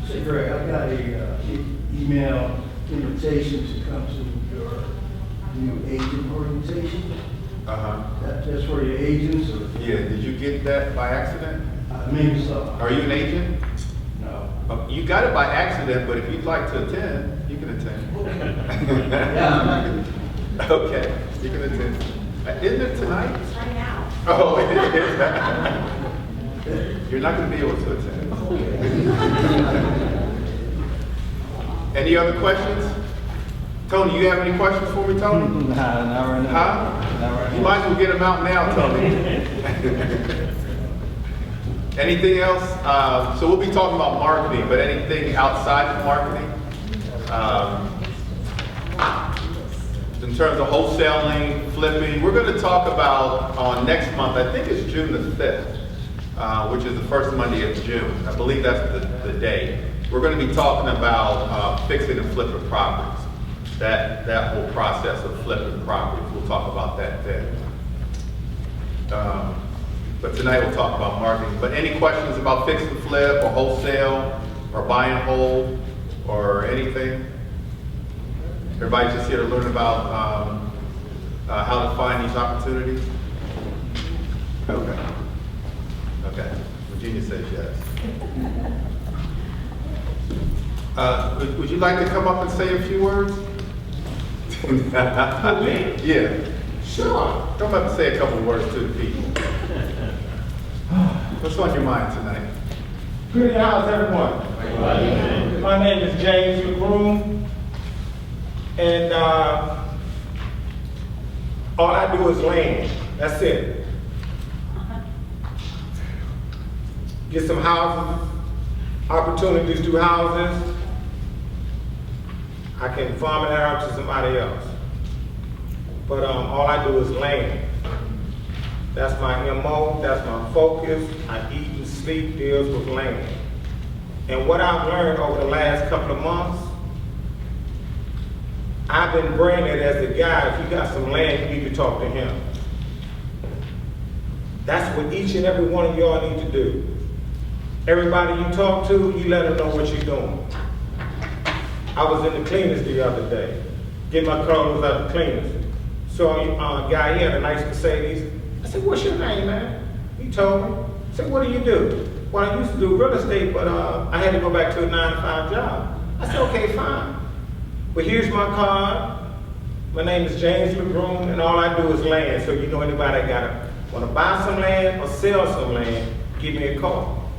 Say, Greg, I got a email invitation to come to your new agent orientation. That's for your agents, or Yeah, did you get that by accident? maybe so. Are you an agent? No. You got it by accident, but if you'd like to attend, you can attend. Yeah. Okay, you can attend. Isn't it tonight? It's right now. Oh, it is. You're not going to be able to attend. Any other questions? Tony, you have any questions for me, Tony? Nah, not right now. Huh? Not right You now. might as well get them out now, Tony. Anything else? So we'll be talking about marketing, but anything outside of marketing? In terms of wholesaling, flipping, we're going to talk about on next month, I think it's June the 5th, which is the first Monday of June. I believe that's the day. We're going to be talking about fixing and flipping properties. That whole process of flipping properties, we'll talk about that then. But tonight we'll talk about marketing. But any questions about fix and flip or wholesale or buy and hold or anything? Everybody's just here to learn about how to find these opportunities? Okay. Okay. Virginia says yes. Would you like to come up and say a few words? Yeah. Sure. Come up and say a couple words to the people. What's on your mind tonight? Good how's everyone? My name is James LeGroom, and all I do is land. That's it. Get some houses, opportunities to houses. I can farm it out to somebody else. But all I do is land. That's my MO, that's my focus. I eat and sleep deals with land. And what I've learned over the last couple of months, I've been branded as the guy, if you got some land, you need to talk to him. That's what each and every one of y'all need to do. Everybody you talk to, you let them know what you're doing. I was in the cleaners the other day, get my clothes out the cleaners. So a guy, he had a nice Mercedes. I said, what's your name, man? He told me. I said, what do you do? Well, I used to do real estate, but I had to go back to a 9-to-5 job. I said, okay, fine. But here's my card. My name is James LeGroom, and all I do is land. So you know anybody that want to buy some land or sell some land, give me a call.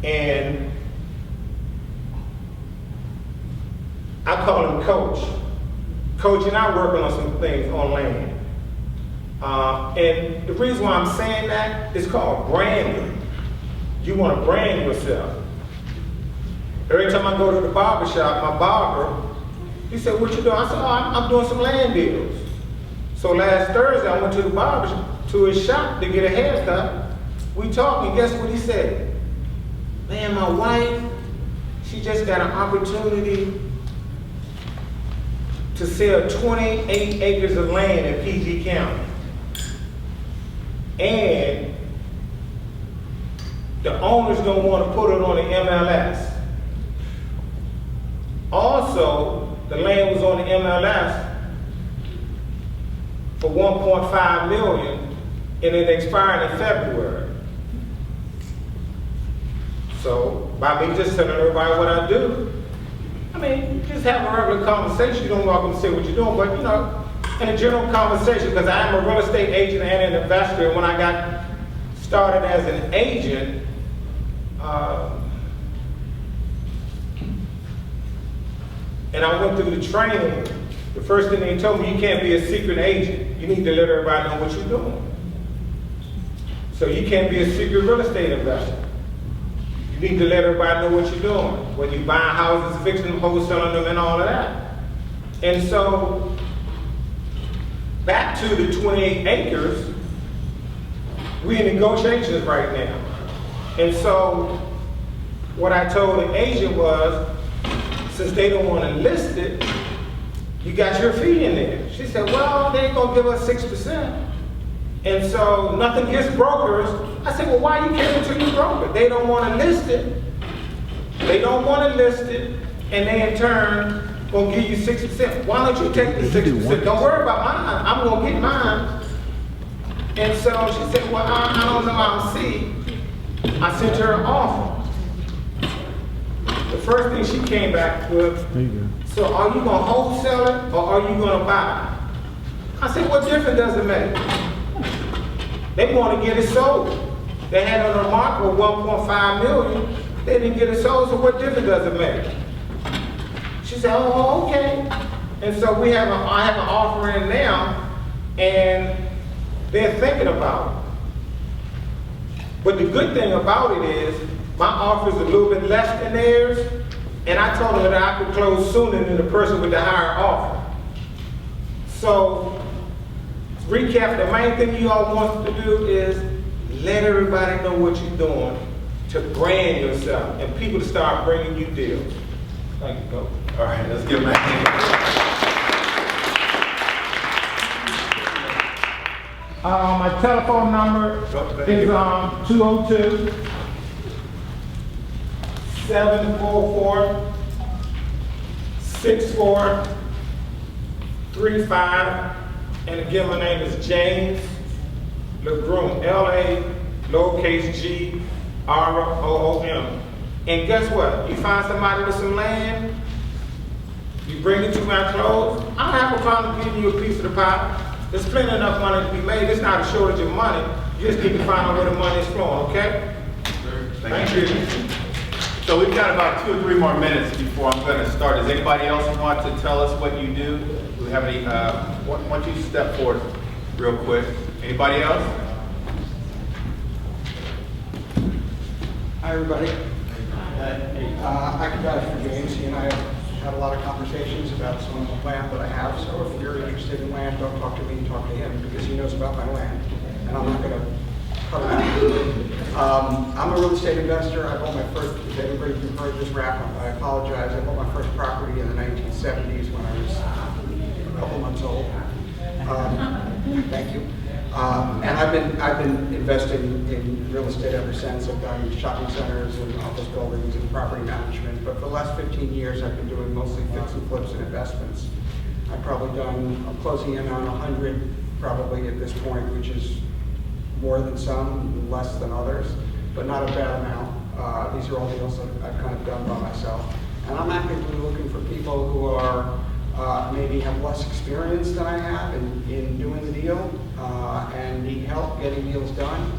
And I call him Coach. Coach and I working on some things on land. And the reason why I'm saying that is called branding. You want to brand yourself. Every time I go to the barber shop, my barber, he said, what you doing? I said, oh, I'm doing some land deals. So last Thursday, I went to the barber, to his shop to get a haircut. We talked, and guess what he said? Man, my wife, she just got an opportunity to sell 28 acres of land in PG County. And the owner's gonna want to put it on the MLS. Also, the land was on the MLS for 1.5 million and it expired in February. So by me just telling everybody what I do, I mean, just have a regular conversation. You don't walk up and say what you're doing, but you know, in a general conversation, because I am a real estate agent and an investor, and when I got started as an agent, and I went through the training, the first thing they told me, you can't be a secret agent. You need to let everybody know what you're doing. So you can't be a secret real estate investor. You need to let everybody know what you're doing. When you buy houses, fixing them, wholesaling them, and all of that. And so, back to the 28 acres, we're in negotiations right now. And so, what I told the agent was, since they don't want to list it, you got your fee in there. She said, well, they ain't gonna give us 6%. And so, nothing against brokers. I said, well, why you caring to your broker? They don't want to list it. They don't want to list it, and they in turn gonna give you 6%. Why don't you take the 6%? Don't worry about mine. I'm gonna get mine. And so she said, well, I don't know. I'll see. I sent her an offer. The first thing she came back with, so are you gonna wholesale it or are you gonna buy it? I said, what difference does it make? They want to get it sold. They had it on the market with 1.5 million. They didn't get it sold, so what difference does it make? She said, oh, okay. And so I have an offer in now, and they're thinking about it. But the good thing about it is, my offer is a little bit less than theirs, and I told her that I could close sooner than the person with the higher offer. So, recap, the main thing you all want to do is let everybody know what you're doing to brand yourself and people to start bringing you deals. Thank you, Coach. All right, let's give him a hand. My telephone number is 202 744 6435. And again, my name is James LaGroom, L-A lowercase g R-O-O-M. And guess what? You find somebody with some land, you bring it to my clothes, I don't have a problem giving you a piece of the pie. There's plenty enough money to be made. It's not a shortage of money. You just need to find out where the money is flowing, okay? Thank you. So we've got about 2 or 3 more minutes before I'm going to start. Does anybody else want to tell us what you do? Do we have any, why don't you step forward real quick? Anybody else? Hi, everybody. I can vouch for James. He and I have had a lot of conversations about some of the land that I have. So if you're interested in land, don't talk to me, talk to him, because he knows about my land. And I'm not going to cut him out. I'm a real estate investor. I bought my first, if everybody heard this rap, I apologize. I bought my first property in the 1970s when I was a couple months old. Thank you. And I've been investing in real estate ever since. I've done shopping centers and office buildings and property management. But for the last 15 years, I've been doing mostly fix and flips and investments. I've probably done, I'm closing in on 100 probably at this point, which is more than some, less than others, but not a bad amount. These are all deals that I've kind of done by myself. And I'm actively looking for people who are maybe have less experience than I have in doing the deal and need help getting deals done,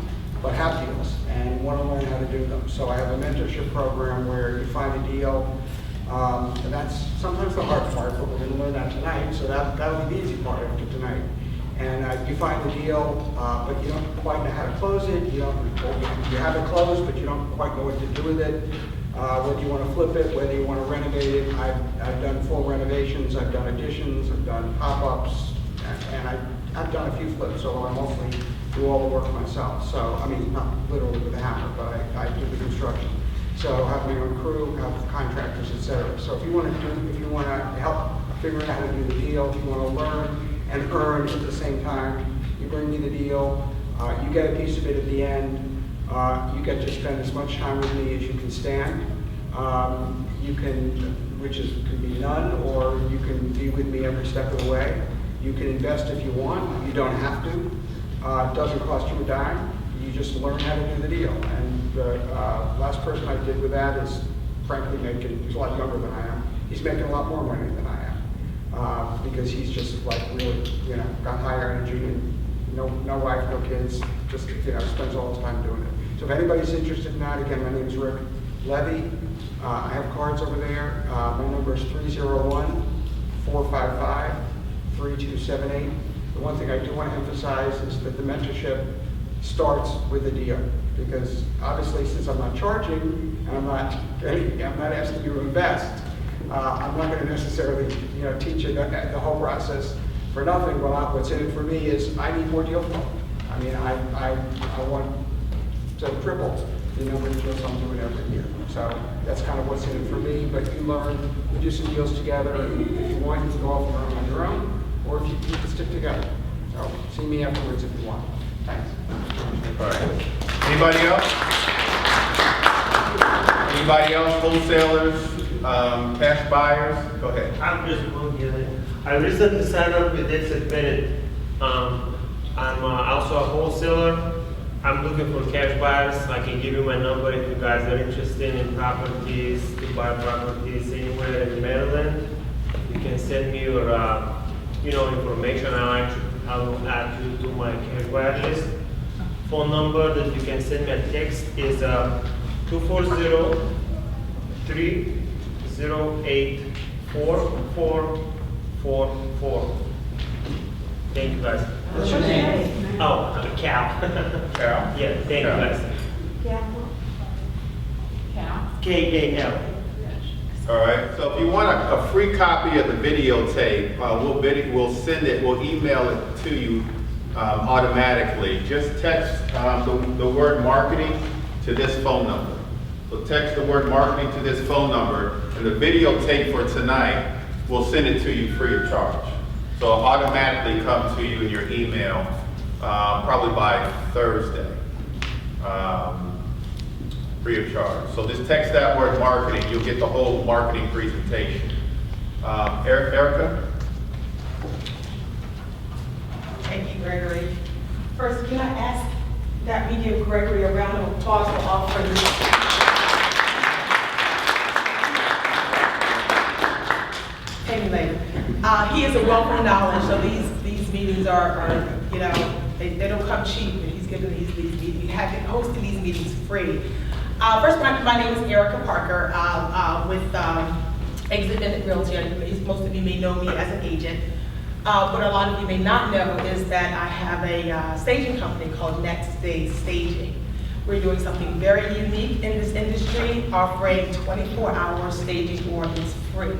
but have deals and want to learn how to do them. So I have a mentorship program where you find a deal, and that's sometimes the hard part, but we're going to learn that tonight, so that'll be the easy part after tonight. And you find the deal, but you don't quite know how to close it. You have it closed, but you don't quite know what to do with it. Whether you want to flip it, whether you want to renovate it. I've done full renovations, I've done additions, I've done pop-ups, and I've done a few flips, so I mostly do all the work myself. So, I mean, not literally with a hammer, but I do the construction. So I have my own crew, have contractors, etc. So if you want to help figure out how to do the deal, if you want to learn and earn at the same time, you bring me the deal, you get a piece of it at the end. You get to spend as much time with me as you can stand. You can, can be none, or you can be with me every step of the way. You can invest if you want. You don't have to. It doesn't cost you a dime. You just learn how to do the deal. And the last person I did with that is, frankly, he's a lot younger than I am. He's making a lot more money than I am because he's just like really, got higher energy and no wife, no kids, just spends all his time doing it. So if anybody's interested in that, again, my name is Rick Levy. I have cards over there. My number is 301-455-3278. The one thing I do want to emphasize is that the mentorship starts with the deal, because obviously since I'm not charging and I'm not asking you to invest, I'm not going to necessarily teach you the whole process for nothing. But what's in it for me is I need more deal flow. I mean, I want to triple the number of deals I'm doing every year. So that's kind of what's in it for me. But you learn, we do some deals together, and if you want, you can go off on your own, or if you can stick together. So see me afterwards if you want. Thanks. All right. Anybody else? Anybody else, wholesalers, cash buyers? Go ahead. I'm just wondering, I recently signed up with Exit Bennett. I'm also a wholesaler. I'm looking for cash buyers. I can give you my number if you guys are interested in properties, to buy properties anywhere in Maryland. You can send me your, information. I will add you to my cash buyer list. Phone number that you can send me a text is 240-308-4444. Thank you guys. What's your name? Oh, Cal. Carol? Yeah, thank you Cal. guys. K-A-L. All right, so if you want a free copy of the videotape, we'll send it, we'll email it to you automatically. Just text the word marketing to this phone number. So text the word marketing to this phone number, and the videotape for tonight, we'll send it to you free of charge. So it'll automatically come to you in your email, probably by Thursday. Free of charge. So just text that word marketing, you'll get the whole marketing presentation. Erica? Thank you, Gregory. First, can I ask that we give Gregory a round of applause for offering Pay me later. He is a wealth of knowledge, so these meetings are they don't come cheap, and he's giving these meetings, hosting these meetings free. First, my name is Erica Parker with Exit Bennett Realty. Most of you may know me as an agent. What a lot of you may not know is that I have a staging company called Next Day Staging. We're doing something very unique in this industry, offering 24-hour staging or it's free.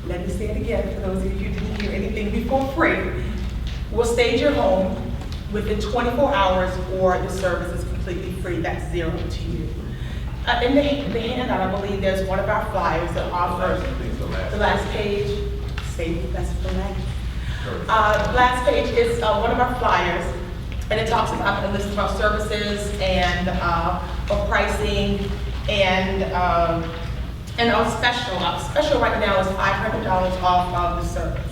Let me say it again for those of you who didn't hear anything before free. We'll stage your home within 24 hours or the service is completely free. That's zero to you. In the handout, I believe there's one of our flyers that offers the last page. Save that's for last. Last page is one of our flyers, and it talks about a list of our services and our pricing and our special. Our special right now is $500 off of the service.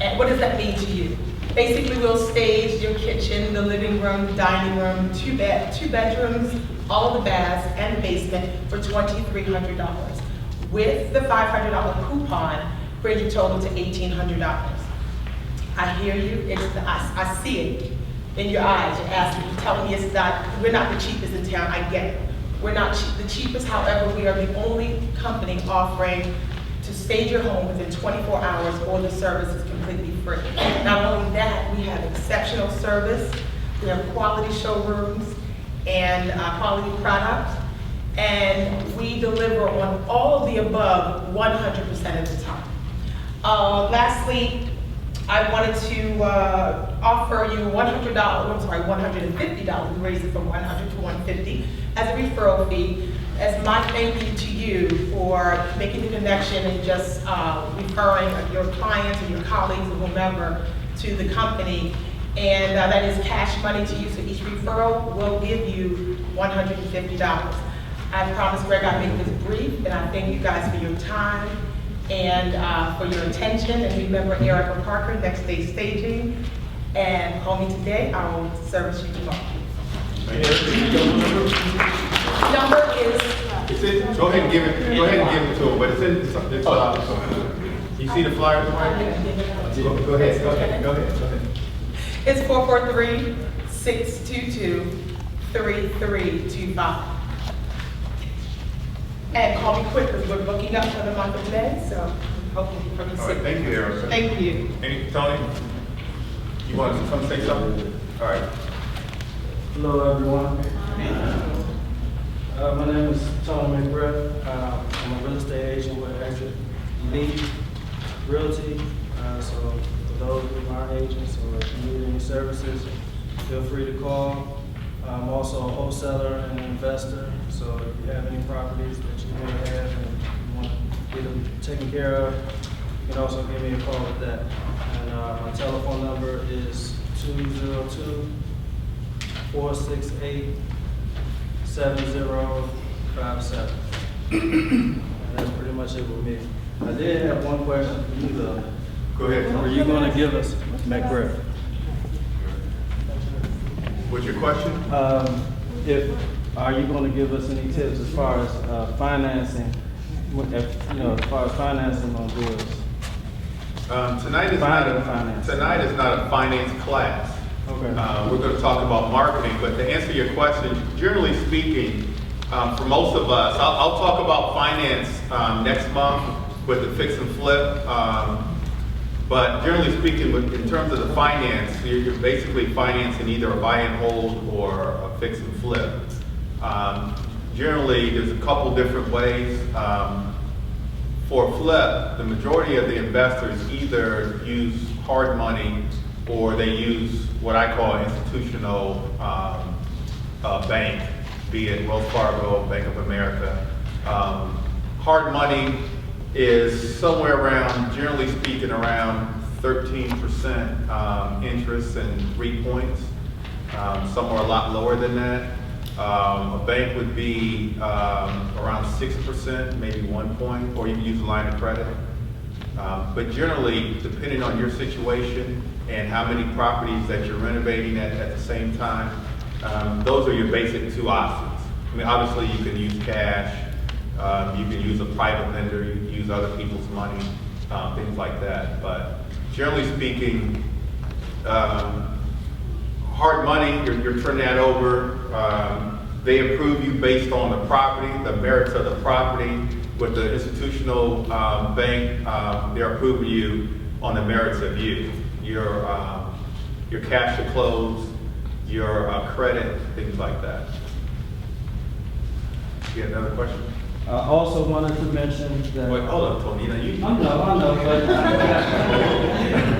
And what does that mean to you? Basically, we'll stage your kitchen, the living room, the dining room, two bedrooms, all of the baths, and the basement for $2,300. With the $500 coupon, brings your total to $1,800. I hear you. I see it in your eyes. You're asking, you're telling me we're not the cheapest in town. I get it. We're not the cheapest. However, we are the only company offering to stage your home within 24 hours or the service is completely free. Not only that, we have exceptional service, we have quality showrooms and quality products, and we deliver on all of the above 100% of the time. Lastly, I wanted to offer you $150, we raised it from $100 to $150 as a referral fee, as my thank you to you for making the connection and just referring your clients and your colleagues or whomever to the company. And that is cash money to you, so each referral will give you $150. I promise, Greg, I'll make this brief, and I thank you guys for your time and for your attention. And remember Erica Parker, Next Day Staging, and call me today, I will service you tomorrow. Number is Go ahead and give it to him, but it's in, you see the flyer? Go ahead. It's 443-622-3325. And call me quick because we're booking up for the month of May, so hopefully from the All right, thank you, Erica. Thank you. Tony, you want to come say something? All right. Hello, everyone. My name is Tony McGrath. I'm a real estate agent with Exit Elite Realty. So for those who are agents or if you need any services, feel free to call. I'm also a wholesaler and an investor. So if you have any properties that you may have and you want to get them taken care of, you can also give me a call with that. And my telephone number is 202-468-7057. And that's pretty much it with me. I did have one question for you though. Go ahead. Are you gonna give us, McBride? What's your question? Are you gonna give us any tips as far as financing, as far as financing on deals? Tonight is Finance. not a finance class. Okay. We're going to talk about marketing, but to answer your question, generally speaking, for most of us, I'll talk about finance next month with the fix and flip. But generally speaking, in terms of the finance, you're basically financing either a buy and hold or a fix and flip. Generally, there's a couple different ways. For a flip, the majority of the investors either use hard money or they use what I call institutional bank, be it Wells Fargo, Bank of America. Hard money is somewhere around, generally speaking, around 13% interest and 3 points. Some are a lot lower than that. A bank would be around 6%, maybe 1 point, or you can use a line of credit. But generally, depending on your situation and how many properties that you're renovating at the same time, those are your basic two options. I mean, obviously, you can use cash, you can use a private lender, you can use other people's money, things like that. But generally speaking, hard money, you're turning that over. They approve you based on the property, the merits of the property. With the institutional bank, they're approving you on the merits of you, your cash to close, your credit, things like that. You have another question? I also wanted to mention that. Wait, hold on, Tony. I know,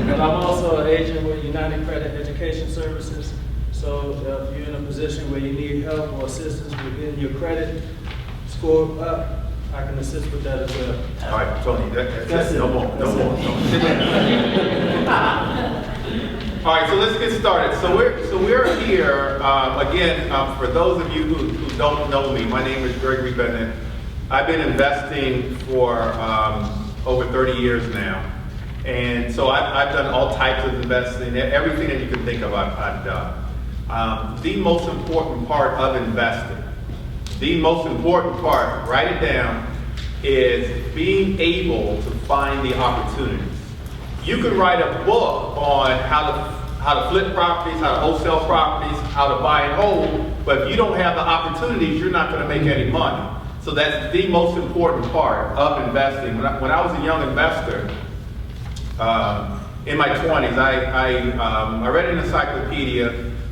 but I'm also an agent with United Credit Education Services. So if you're in a position where you need help or assistance with getting your credit score up, I can assist with that as well. All right, Tony, that's it. it. No more. All right, so let's get started. So we're here again. For those of you who don't know me, my name is Gregory Bennett. I've been investing for over 30 years now, and so I've done all types of investing. Everything that you can think of, I've done. The most important part of investing, the most important part, write it down, is being able to find the opportunities. You can write a book on how to flip properties, how to wholesale properties, how to buy and hold, but if you don't have the opportunities, you're not going to make any money. So that's the most important part of investing. When I was a young investor, in my 20s, I read an encyclopedia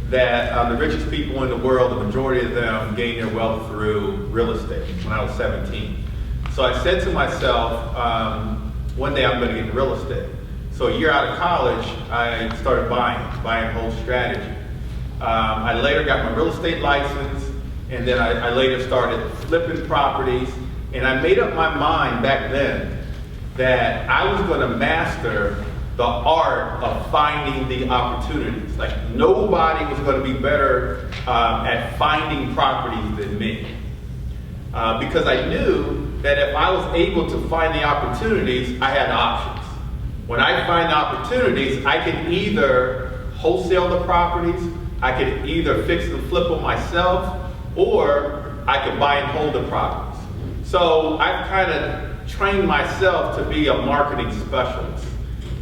that the richest people in the world, the majority of them gain their wealth through real estate when I was 17. So I said to myself, one day I'm going to get into real estate. So a year out of college, I started buy and hold strategy. I later got my real estate license, and then I later started flipping properties. And I made up my mind back then that I was going to master the art of finding the opportunities. Like nobody was going to be better at finding properties than me. Because I knew that if I was able to find the opportunities, I had options. When I find the opportunities, I can either wholesale the properties, I could either fix and flip them myself, or I could buy and hold the properties. So I've kind of trained myself to be a marketing specialist.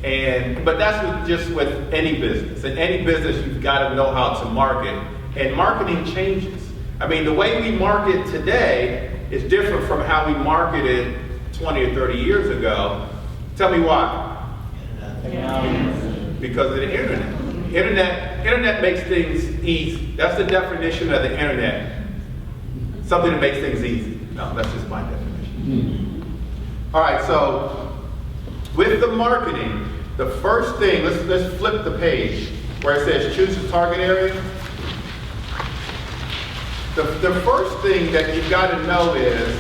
But that's just with any business. In any business, you've got to know how to market. And marketing changes. I mean, the way we market today is different from how we marketed 20 or 30 years ago. Tell me why. Because of the internet. Internet makes things easy. That's the definition of the internet. Something that makes things easy. No, that's just my definition. All right, so with the marketing, the first thing, let's flip the page where it says choose a target area. The first thing that you've got to know is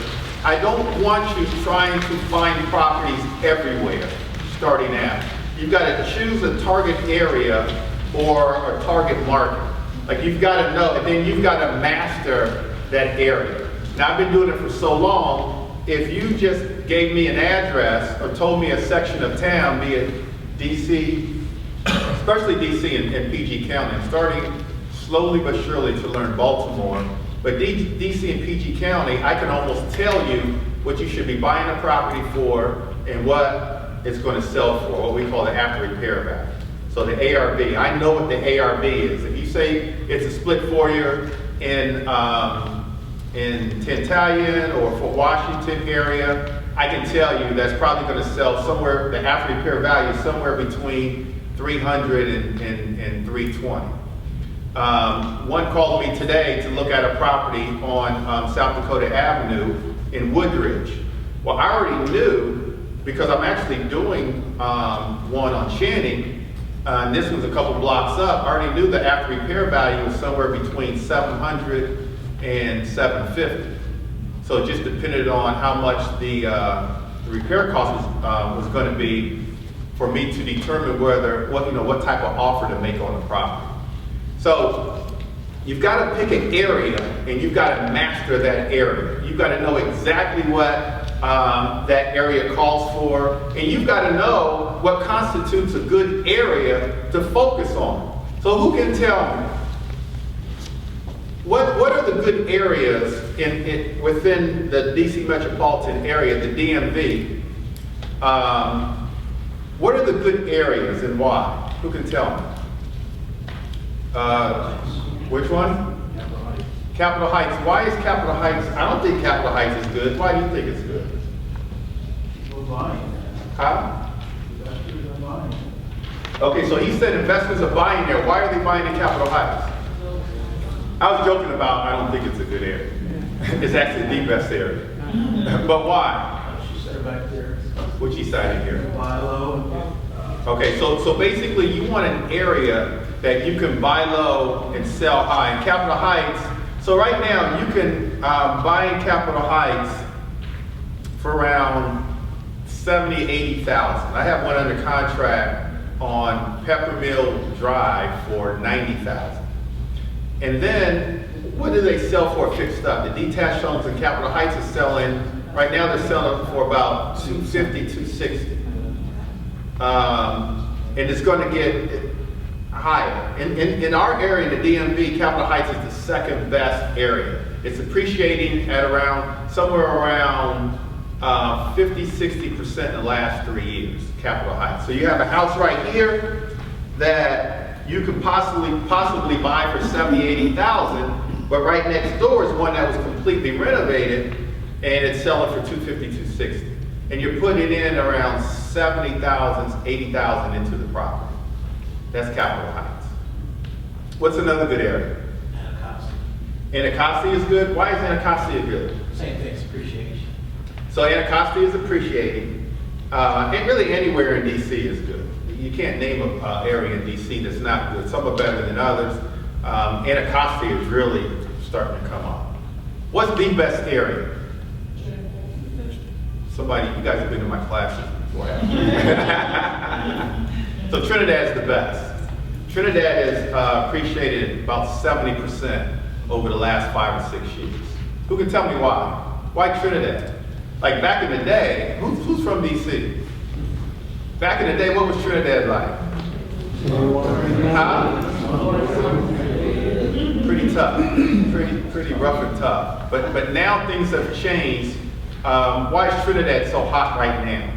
I don't want you trying to find properties everywhere starting out. You've got to choose a target area or a target market. Like you've got to know, and then you've got to master that area. Now I've been doing it for so long, if you just gave me an address or told me a section of town, be it DC, especially DC and PG County, I'm starting slowly but surely to learn Baltimore, but DC and PG County, I can almost tell you what you should be buying a property for and what it's going to sell for, what we call the after repair value. So the ARV, I know what the ARV is. If you say it's a split foyer in Tantalian or Fort Washington area, I can tell you that's probably going to sell somewhere, the after repair value is somewhere between 300 and 320. One called me today to look at a property on South Dakota Avenue in Woodridge. Well, I already knew, because I'm actually doing one on Channing, and this one's a couple blocks up. I already knew the after repair value was somewhere between 700 and 750. So it just depended on how much the repair cost was going to be for me to determine what type of offer to make on the property. So you've got to pick an area and you've got to master that area. You've got to know exactly what that area calls for, and you've got to know what constitutes a good area to focus on. So who can tell me? What are the good areas within the DC metropolitan area, the DMV? What are the good areas and why? Who can tell me? Which one? Capitol Heights. Why is Capitol Heights? I don't think Capitol Heights is good. Why do you think it's good? People buying. Huh? Investors are buying. Okay, so he said investors are buying there. Why are they buying in Capitol Heights? I was joking about I don't think it's a good area. It's actually the best area. But why? She said back there. What she cited here. Buy low. Okay, so basically you want an area that you can buy low and sell high. In Capitol Heights, so right now you can buy in Capitol Heights for around 70, 80,000. I have one under contract on Peppermill Drive for 90,000. And then what do they sell for fixed up? The detached homes in Capitol Heights is selling, right now they're selling for about 250, 260. And it's going to get higher. In our area, in the DMV, Capitol Heights is the second best area. It's appreciating at somewhere around 50, 60% in the last 3 years, Capitol Heights. So you have a house right here that you could possibly buy for 70, 80,000, but right next door is one that was completely renovated and it's selling for 250, 260. And you're putting in around 70,000, 80,000 into the property. That's Capitol Heights. What's another good area? Anacostia. Anacostia is good. Why is Anacostia good? Same thing, it's appreciation. So Anacostia is appreciating. And really anywhere in DC is good. You can't name an area in DC that's not good. Some are better than others. Anacostia is really starting to come up. What's the best area? Somebody, you guys have been in my classes before. So Trinidad is the best. Trinidad is appreciated about 70% over the last 5 or 6 years. Who can tell me why? Why Trinidad? Like back in the day, who's from DC? Back in the day, what was Trinidad like? Huh? Pretty tough, pretty rough and tough. But now things have changed. Why is Trinidad so hot right now,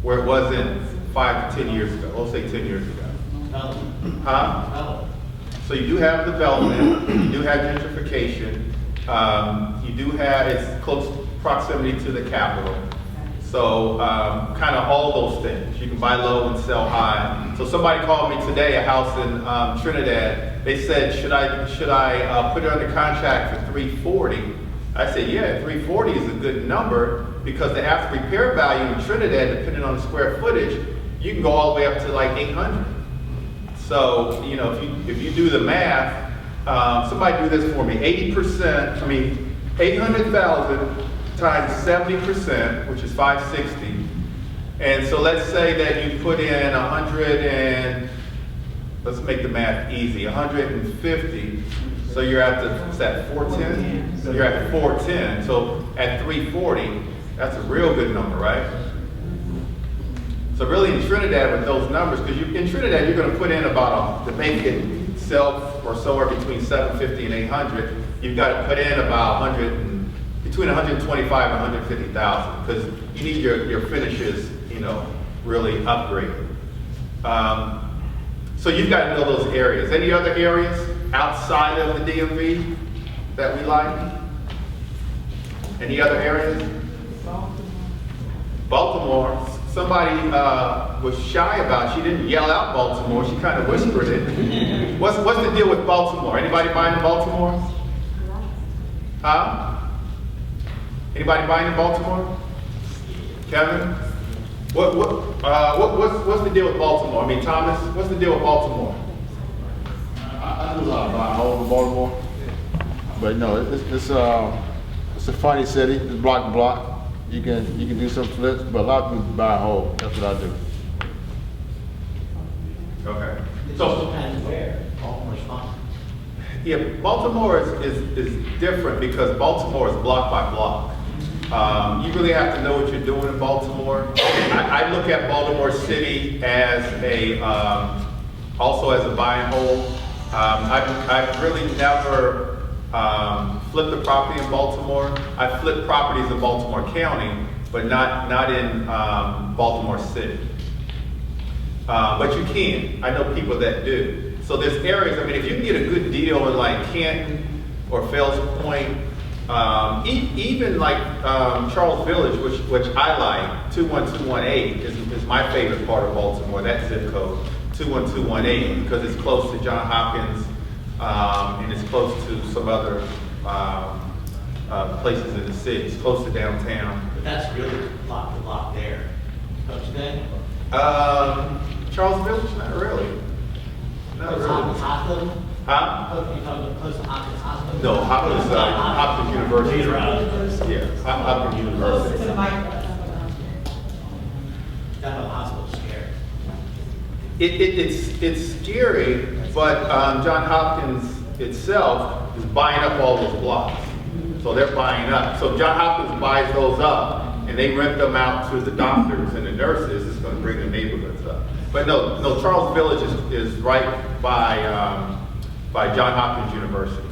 where it wasn't 5 to 10 years ago? We'll say 10 years ago. Huh? So you do have development, you do have gentrification, you do have its close proximity to the capital. So kind of all those things. You can buy low and sell high. So somebody called me today, a house in Trinidad. They said, should I put it under contract for $340? I said, yeah, 340 is a good number because the after repair value in Trinidad, depending on the square footage, you can go all the way up to like 800. So, you know, if you do the math, somebody do this for me. 800,000 times 70%, which is 560. And so let's say that you put in 100 and, let's make the math easy, 150 So you're at the, is that 410? You're at 410, so at 340, that's a real good number, right? So really in Trinidad with those numbers, because in Trinidad you're going to put in about, to make it self or somewhere between 750 and 800, you've got to put in about 100 and, between 125 and 150,000, because you need your finishes, you know, really upgraded. So you've got to know those areas. Any other areas outside of the DMV that we like? Any other areas? Baltimore. Somebody was shy about. She didn't yell out Baltimore. She kind of whispered it. What's the deal with Baltimore? Anybody buying in Baltimore? Huh? Anybody buying in Baltimore? Kevin? What's the deal with Baltimore? I mean, Thomas, what's the deal with Baltimore? I do a lot of buying homes in Baltimore, but no, it's a funny city. It's block to block. You can do some flips, but a lot of people buy a home. That's what I do. Okay. It just So, depends where, Baltimore's fine. yeah, Baltimore is different because Baltimore is block by block. You really have to know what you're doing in Baltimore. I look at Baltimore City as also as a buy and hold. I've really never flipped a property in Baltimore. I've flipped properties in Baltimore County, but not in Baltimore City. But you can. I know people that do. So there's areas, I mean, if you can get a good deal in like Canton or Fells Point, even like Charles Village, which I like, 21218 is my favorite part of Baltimore, that zip code, 21218, because it's close to Johns Hopkins, and it's close to some other places in the city. It's close to downtown. But that's really block to block there, don't you think? Charles Village, not really. Not Close to really. Hospital? Huh? You talking about close to Hopkins Hospital? No, Hopkins University. University. Yeah, Hopkins Close to University. the mic. That whole hospital's scary. It's scary, but Johns Hopkins itself is buying up all those blocks. So they're buying up. So Johns Hopkins buys those up, and they rent them out to the doctors and the nurses. It's going to bring the neighborhoods up. But no, Charles Village is right by Johns Hopkins University.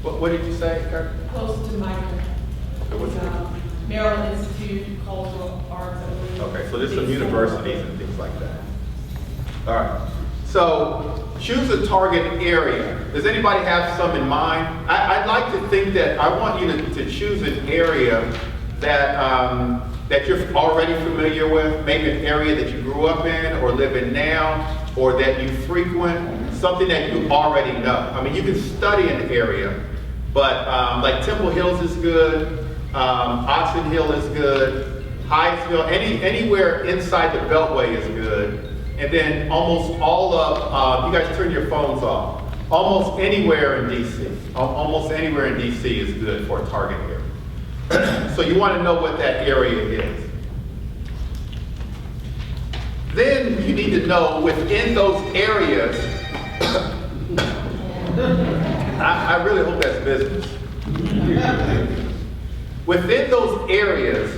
What did you say, Kirk? Close to Michael. Okay, what's it? Maryland Institute, Cultural Arts, I believe. Okay, so there's some universities and things like that. All right. So choose a target area. Does anybody have some in mind? I'd like to think that I want you to choose an area that you're already familiar with, maybe an area that you grew up in or live in now, or that you frequent, something that you already know. I mean, you can study an area, but like Temple Hills is good, Oxon Hill is good, Hyattsville, anywhere inside the Beltway is good. And then almost all of, you guys turn your phones off. Almost anywhere in DC. Almost anywhere in DC is good for a target area. So you want to know what that area is. Then you need to know within those areas, I really hope that's business. Within those areas,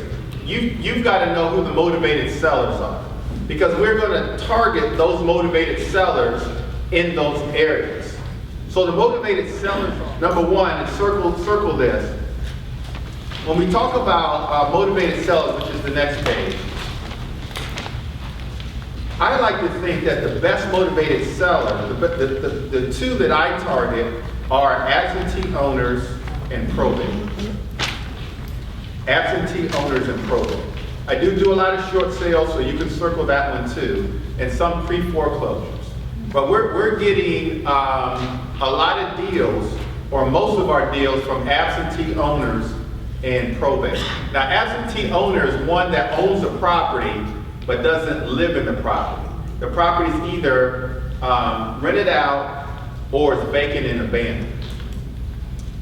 you've got to know who the motivated sellers are. Because we're going to target those motivated sellers in those areas. So the motivated sellers, number one, and circle this. When we talk about motivated sellers, which is the next page, I like to think that the best motivated seller, the two that I target are absentee owners and probate. Absentee owners and probate. I do a lot of short sales, so you can circle that one too, and some pre-foreclosures. But we're getting a lot of deals, or most of our deals, from absentee owners and probate. Now, absentee owner is one that owns a property but doesn't live in the property. The property is either rented out or is vacant and abandoned.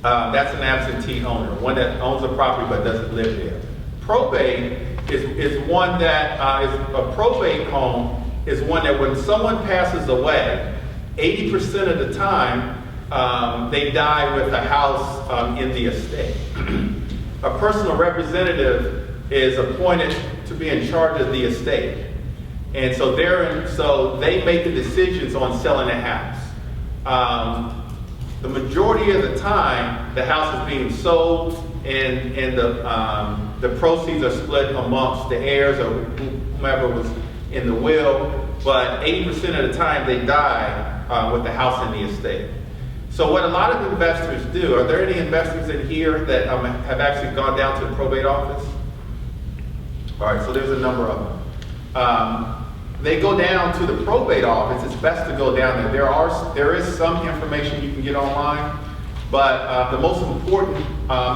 That's an absentee owner, one that owns a property but doesn't live there. Probate is one that is a probate home is one that when someone passes away, 80% of the time, they die with a house in the estate. A personal representative is appointed to be in charge of the estate. And so they make the decisions on selling the house. The majority of the time, the house is being sold and the proceeds are split amongst the heirs or whomever was in the will, but 80% of the time they die with the house in the estate. So what a lot of investors do, are there any investors in here that have actually gone down to the probate office? All right, so there's a number of them. They go down to the probate office. It's best to go down there. There is some information you can get online, but the most important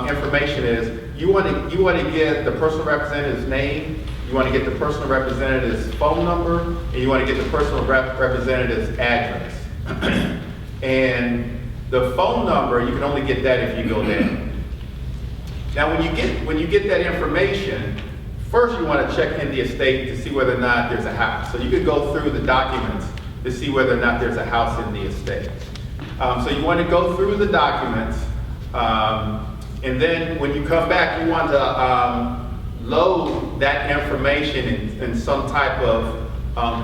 information is you want to get the personal representative's name, you want to get the personal representative's phone number, and you want to get the personal representative's address. And the phone number, you can only get that if you go down. Now, when you get that information, first you want to check in the estate to see whether or not there's a house. So you could go through the documents to see whether or not there's a house in the estate. So you want to go through the documents, and then when you come back, you want to load that information in some type of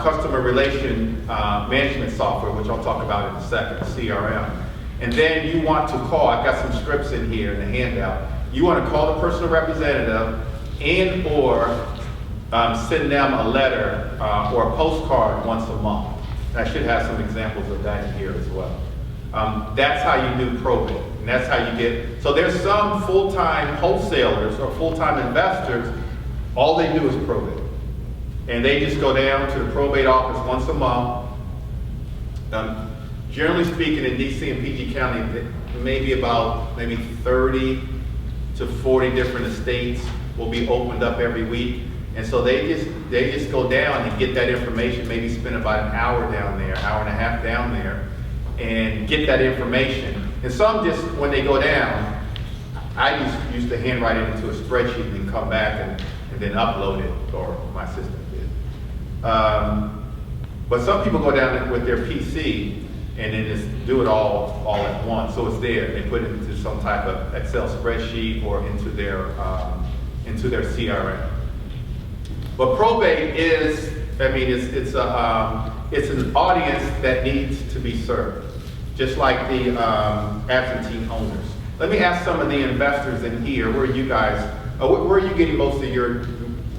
customer relation management software, which I'll talk about in a second, CRM. And then you want to call, I've got some scripts in here in the handout. You want to call the personal representative and or send them a letter or a postcard once a month. And I should have some examples of that in here as well. That's how you do probate. And that's how you get, so there's some full-time wholesalers or full-time investors, all they do is probate. And they just go down to the probate office once a month. Generally speaking, in DC and PG County, maybe 30 to 40 different estates will be opened up every week. And so they just go down and get that information, maybe spend about an hour down there, hour and a half down there, and get that information. And some just, when they go down, I used to handwrite it into a spreadsheet and come back and then upload it, or my assistant did. But some people go down with their PC and then just do it all at once. So it's there. They put it into some type of Excel spreadsheet or into their CRM. But probate is, it's an audience that needs to be served, just like the absentee owners. Let me ask some of the investors in here, where are you guys, where are you getting most of your,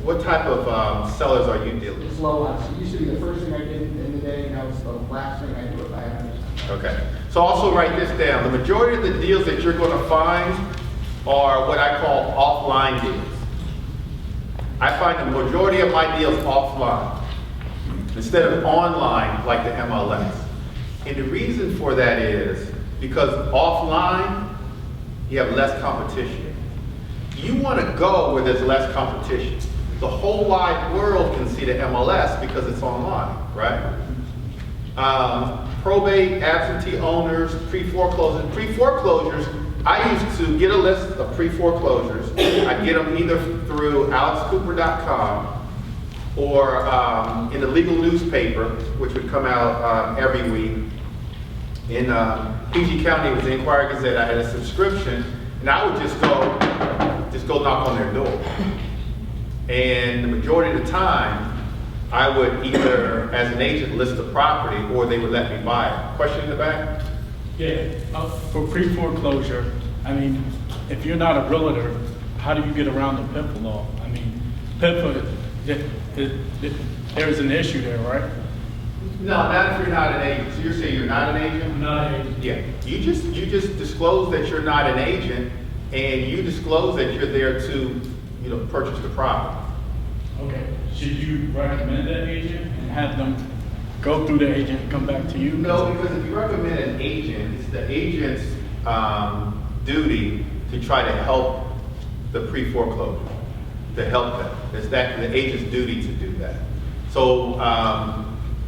what type of sellers are you dealing with? It's low odds. It used to be the first thing I did in the day, now it's the last thing I do if I have any. Okay. So also write this down. The majority of the deals that you're going to find are what I call offline deals. I find the majority of my deals offline instead of online like the MLS. And the reason for that is because offline, you have less competition. You want to go where there's less competition. The whole wide world can see the MLS because it's online, right? Probate, absentee owners, pre-foreclosures. Pre-foreclosures, I used to get a list of pre-foreclosures. I get them either through alexcooper.com or in the legal newspaper, which would come out every week. In PG County, it was the Inquirer Gazette. I had a subscription, and I would just go knock on their door. And the majority of the time, I would either, as an agent, list the property, or they would let me buy it. Question in the back? Yeah, for pre-foreclosure, if you're not a realtor, how do you get around the PIPA law? PIPA, there's an issue there, right? No, not if you're not an agent. So you're saying you're not an agent? I'm not an agent. Yeah. You just disclose that you're not an agent, and you disclose that you're there to, purchase the property. Okay. Should you recommend that agent and have them go through the agent and come back to you? No, because if you recommend an agent, it's the agent's duty to try to help the pre-foreclosure, to help them. It's the agent's duty to do that. So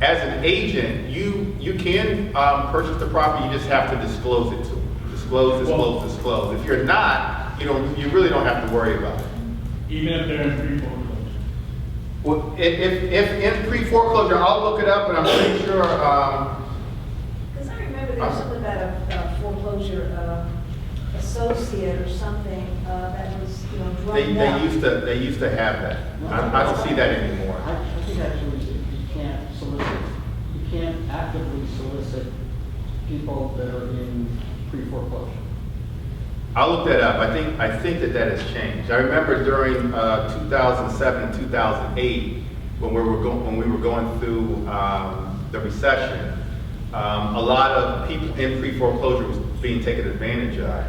as an agent, you can purchase the property, you just have to disclose it to them. Disclose. If you're not, you really don't have to worry about it. Even if they're in pre-foreclosure? Well, if in pre-foreclosure, I'll look it up, and I'm pretty sure. Because I remember there was something about a foreclosure associate or something that was, They drawn up. used to have that. I don't see that anymore. I think actually you can't solicit, you can't actively solicit people that are in pre-foreclosure. I'll look that up. I think that has changed. I remember during 2007 and 2008, when we were going through the recession, a lot of people in pre-foreclosure was being taken advantage of.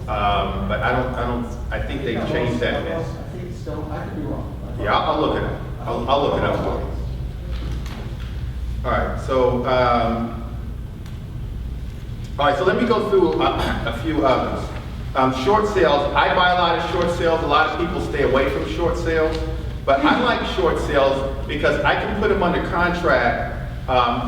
But I think they've changed that now. I think it's still, I could be wrong. Yeah, I'll look it up. I'll look it up for you. All right, so let me go through a few others. Short sales, I buy a lot of short sales. A lot of people stay away from short sales, but I like short sales because I can put them under contract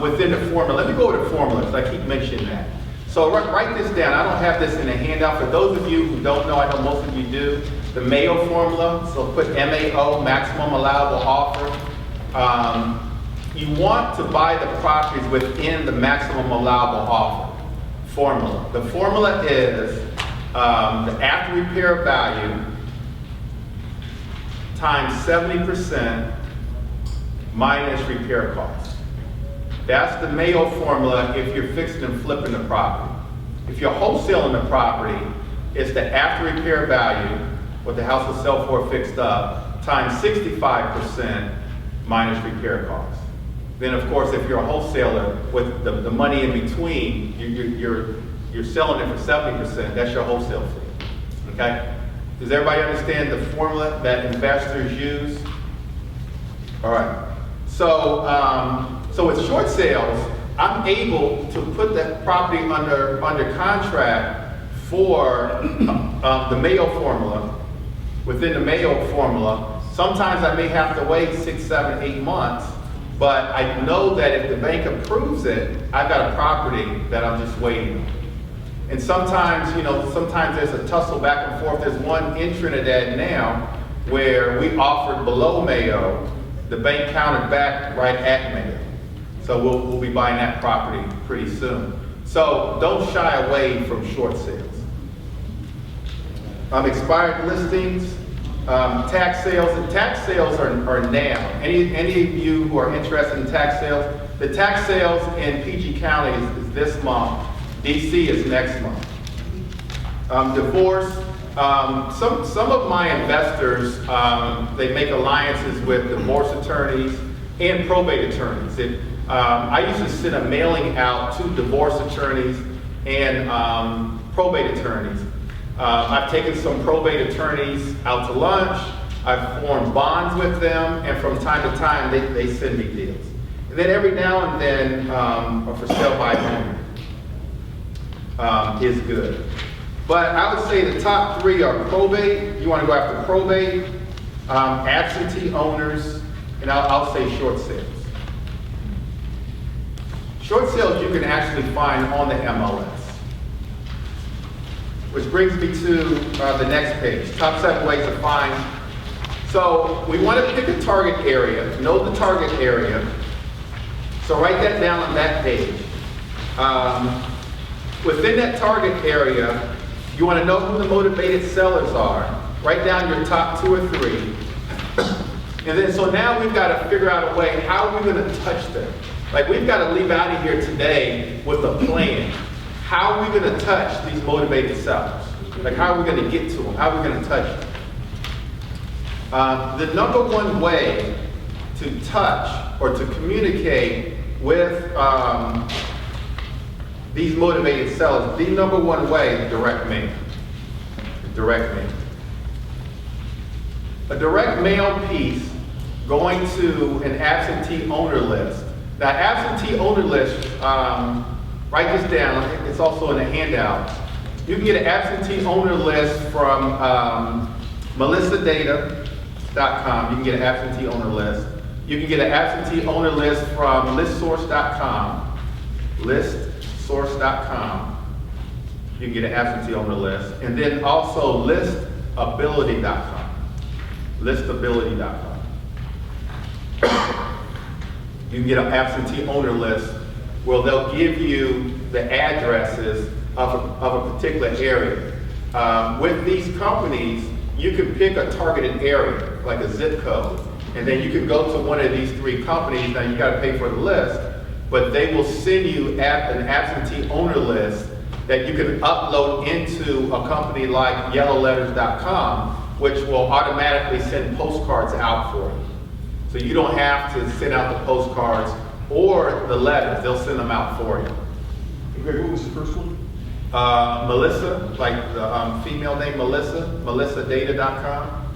within the formula. Let me go over the formula because I keep mentioning that. So write this down. I don't have this in a handout. For those of you who don't know, I know most of you do, the Mayo formula, so put MAO, maximum allowable offer. You want to buy the properties within the maximum allowable offer formula. The formula is the after repair value times 70% minus repair costs. That's the Mayo formula if you're fixing and flipping the property. If you're wholesaling the property, it's the after repair value, what the house will sell for fixed up, times 65% minus repair costs. Then of course, if you're a wholesaler with the money in between, you're selling it for 70%, that's your wholesale fee, okay? Does everybody understand the formula that investors use? All right, so with short sales, I'm able to put that property under contract for the Mayo formula. Within the Mayo formula, sometimes I may have to wait 6, 7, 8 months, but I know that if the bank approves it, I've got a property that I'm just waiting on. And sometimes, sometimes there's a tussle back and forth. There's one in Trinidad now where we offered below Mayo, the bank countered back right at Mayo. So we'll be buying that property pretty soon. So don't shy away from short sales. Expired listings, tax sales. The tax sales are now. Any of you who are interested in tax sales, the tax sales in PG County is this month. DC is next month. Divorce. Some of my investors, they make alliances with divorce attorneys and probate attorneys. I used to send a mailing out to divorce attorneys and probate attorneys. I've taken some probate attorneys out to lunch. I've formed bonds with them, and from time to time, they send me deals. And then every now and then, a for sale by owner is good. But I would say the top 3 are probate. You want to go after probate, absentee owners, and I'll say short sales. Short sales you can actually find on the MLS. Which brings me to the next page, top 7 ways to find. So we want to pick a target area, know the target area. So write that down on that page. Within that target area, you want to know who the motivated sellers are. Write down your top 2 or 3. And then, so now we've got to figure out a way, how are we going to touch them? Like, we've got to leave out of here today with a plan. How are we going to touch these motivated sellers? Like, how are we going to get to them? How are we going to touch them? The number one way to touch or to communicate with these motivated sellers, the number one way, direct mail. Direct mail. A direct mail piece going to an absentee owner list. Now, absentee owner list, write this down, it's also in the handout. You can get an absentee owner list from melissadata.com. You can get an absentee owner list. You can get an absentee owner list from listsource.com. Listsource.com. You can get an absentee owner list. And then also listability.com. Listability.com. You can get an absentee owner list where they'll give you the addresses of a particular area. With these companies, you can pick a targeted area, like a zip code, and then you can go to one of these 3 companies. Now you got to pay for the list, but they will send you an absentee owner list that you can upload into a company like yellowletters.com, which will automatically send postcards out for you. So you don't have to send out the postcards or the letters, they'll send them out for you. Greg, what was the first one? Melissa, like the female name Melissa, melissadata.com,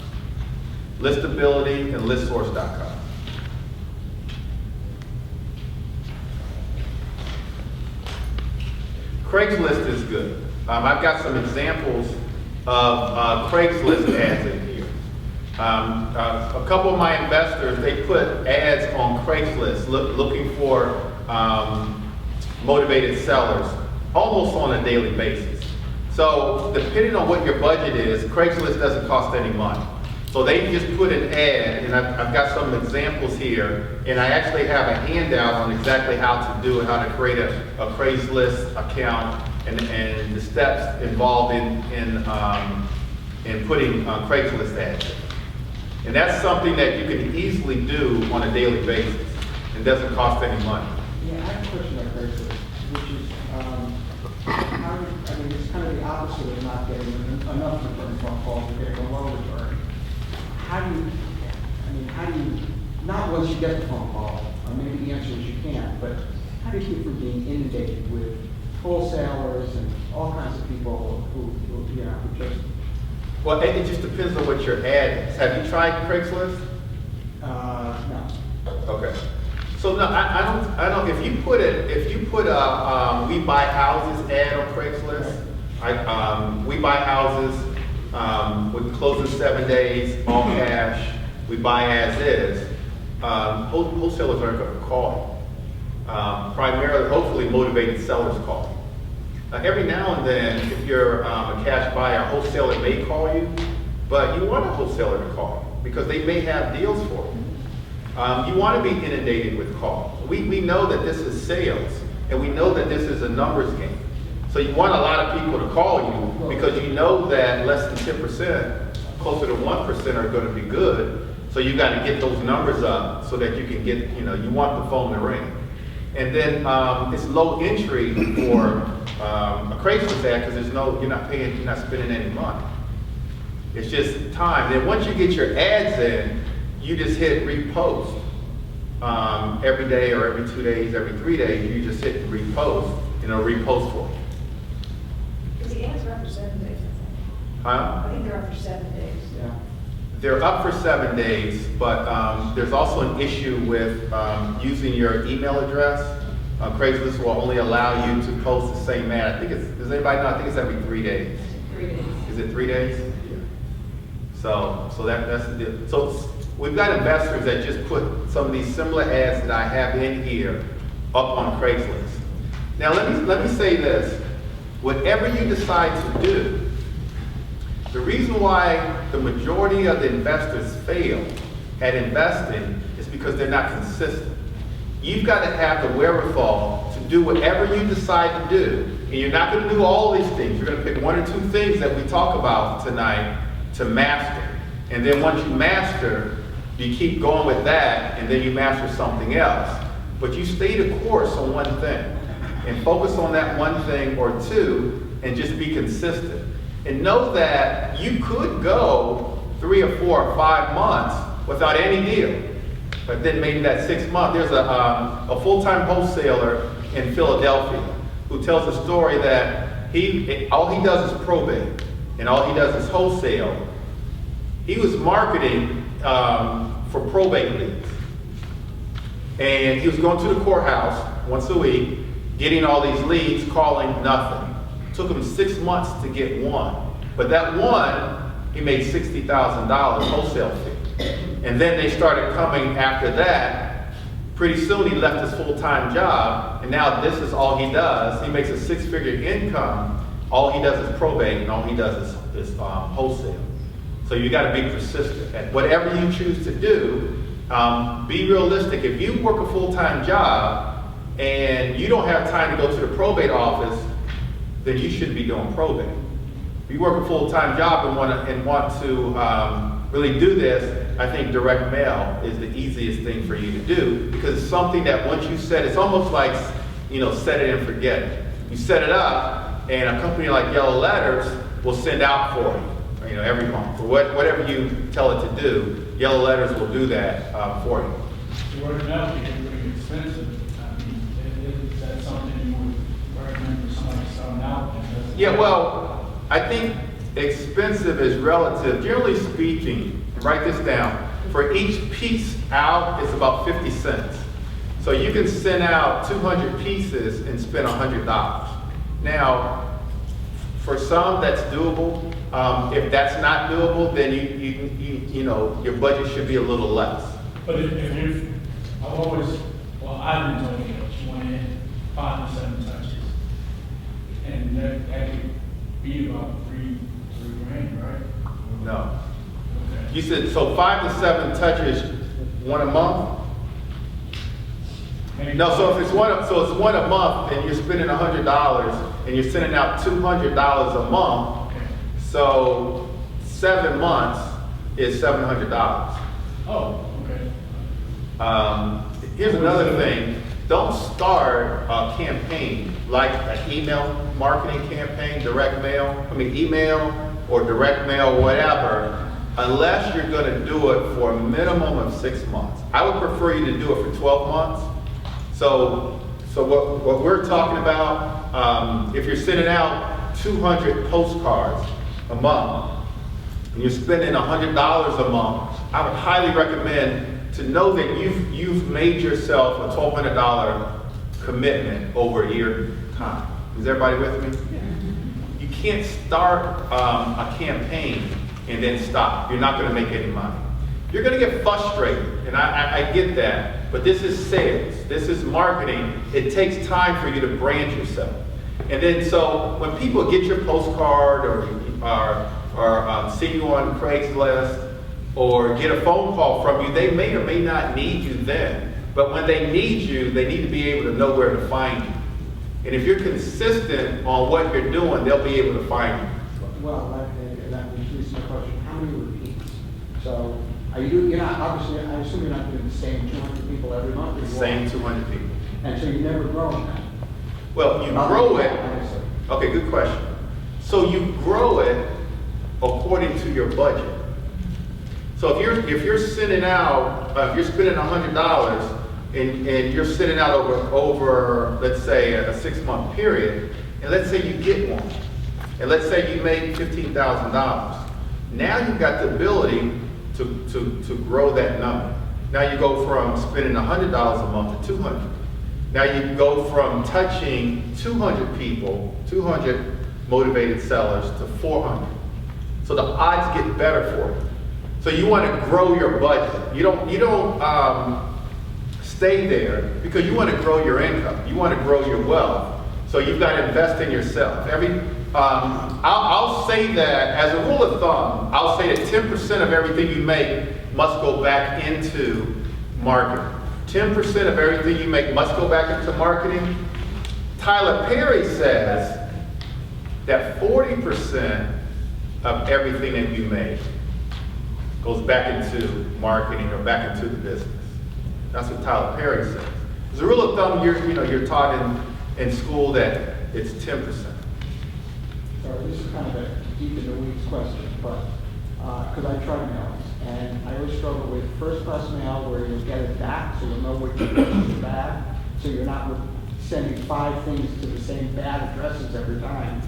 Listability, and listsource.com. Craigslist is good. I've got some examples of Craigslist ads in here. A couple of my investors, they put ads on Craigslist looking for motivated sellers almost on a daily basis. So depending on what your budget is, Craigslist doesn't cost any money. So they just put an ad, and I've got some examples here, and I actually have a handout on exactly how to do it, how to create a Craigslist account, and the steps involved in putting Craigslist ads in. And that's something that you can easily do on a daily basis and doesn't cost any money. Yeah, I have a question about Craigslist, which is, I mean, it's kind of the opposite of not getting enough return phone calls, or getting a low return. How do you, not once you get the phone call, maybe the answer is you can't, but how do you keep from being inundated with wholesalers and all kinds of people who just... Well, it just depends on what your ad is. Have you tried Craigslist? No. Okay. So no, I don't. If you put a We Buy Houses ad on Craigslist, We Buy Houses with close in 7 days, all cash. We buy as is. Wholesalers aren't going to call you. Primarily, hopefully, motivated sellers call you. Every now and then, if you're a cash buyer, a wholesaler may call you, but you want a wholesaler to call you because they may have deals for you. You want to be inundated with calls. We know that this is sales, and we know that this is a numbers game. So you want a lot of people to call you because you know that less than 10%, closer to 1% are going to be good. So you got to get those numbers up so that you can get, you want the phone to ring. And then it's low entry for a Craigslist ad because you're not spending any money. It's just time. Then once you get your ads in, you just hit repost every day or every 2 days, every 3 days. You just hit repost, and it'll repost for you. Because the ads are up for 7 days, I think. Huh? I think they're up for 7 days. Yeah. They're up for 7 days, but there's also an issue with using your email address. Craigslist will only allow you to post the same ad. Does anybody know? I think it's every 3 days. 3 days. Is it 3 days? Yeah. So that's the deal. So we've got investors that just put some of these similar ads that I have in here up on Craigslist. Now let me say this. Whatever you decide to do, the reason why the majority of the investors fail at investing is because they're not consistent. You've got to have the wherewithal to do whatever you decide to do. And you're not going to do all these things. You're going to pick 1 or 2 things that we talk about tonight to master. And then once you master, you keep going with that, and then you master something else. But you stay the course on one thing and focus on that one thing or two and just be consistent. And know that you could go 3 or 4 or 5 months without any deal. But then maybe that 6 months, there's a full-time wholesaler in Philadelphia who tells a story that all he does is probate and all he does is wholesale. He was marketing for probate leads. And he was going to the courthouse once a week, getting all these leads, calling nothing. It took him 6 months to get one. But that one, he made $60,000 wholesale fee. And then they started coming after that. Pretty soon he left his full-time job, and now this is all he does. He makes a 6-figure income. All he does is probate, and all he does is wholesale. So you got to be persistent. And whatever you choose to do, be realistic. If you work a full-time job and you don't have time to go to the probate office then you shouldn't be doing probate. If you work a full-time job and want to really do this, I think direct mail is the easiest thing for you to do, because it's something that once you set, it's almost like, set it and forget it. You set it up, and a company like Yellow Letters will send out for you, every month. For whatever you tell it to do, Yellow Letters will do that for you. The word of mouth is really expensive. I mean, is that something you would recommend for somebody starting out? Yeah, well, I think expensive is relative. Generally speaking, write this down, for each piece out, it's about 50 cents. So you can send out 200 pieces and spend $100. Now, for some, that's doable. If that's not doable, then your budget should be a little less. But I've been told that you want in 5 to 7 touches. And that could be about $3 grand, right? No. Okay. You said, so 5 to 7 touches, one a month? Maybe- No, so if it's one a month and you're spending $100 and you're sending out $200 a month, Okay. so 7 months is $700. Oh, okay. Here's another thing, don't start a campaign like an email marketing campaign, email or direct mail, whatever, unless you're gonna do it for a minimum of 6 months. I would prefer you to do it for 12 months. So what we're talking about, if you're sending out 200 postcards a month, and you're spending $100 a month, I would highly recommend to know that you've made yourself a $1,200 commitment over a year time. Is everybody with me? You can't start a campaign and then stop. You're not going to make any money. You're going to get frustrated, and I get that, but this is sales. This is marketing. It takes time for you to brand yourself. And then so when people get your postcard or see you on Craigslist or get a phone call from you, they may or may not need you then. But when they need you, they need to be able to know where to find you. And if you're consistent on what you're doing, they'll be able to find you. Well, that leads to the question, how many repeats? So, you're not, obviously, I assume you're not doing the same 200 people every month? The same 200 people. And so you never grow that? Well, you grow it. Okay, good question. So you grow it according to your budget. So if you're sending out, if you're spending $100 and you're sending out over let's say a 6-month period, and let's say you get one, and let's say you make $15,000. Now you've got the ability to grow that number. Now you go from spending $100 a month to $200. Now you go from touching 200 people, 200 motivated sellers, to 400. So the odds get better for you. So you want to grow your budget. You don't stay there because you want to grow your income. You want to grow your wealth. So you've got to invest in yourself. I'll say that as a rule of thumb, I'll say that 10% of everything you make must go back into marketing. 10% of everything you make must go back into marketing. Tyler Perry says that 40% of everything that you make goes back into marketing or back into the business. That's what Tyler Perry says. As a rule of thumb, you're taught in school that it's 10%. Sorry, this is kind of a deep in the weeds question, but, because I try mails, and I always struggle with first-class mail where you'll get it back, so you'll know what you put in the bag, so you're not sending 5 things to the same bad addresses every time,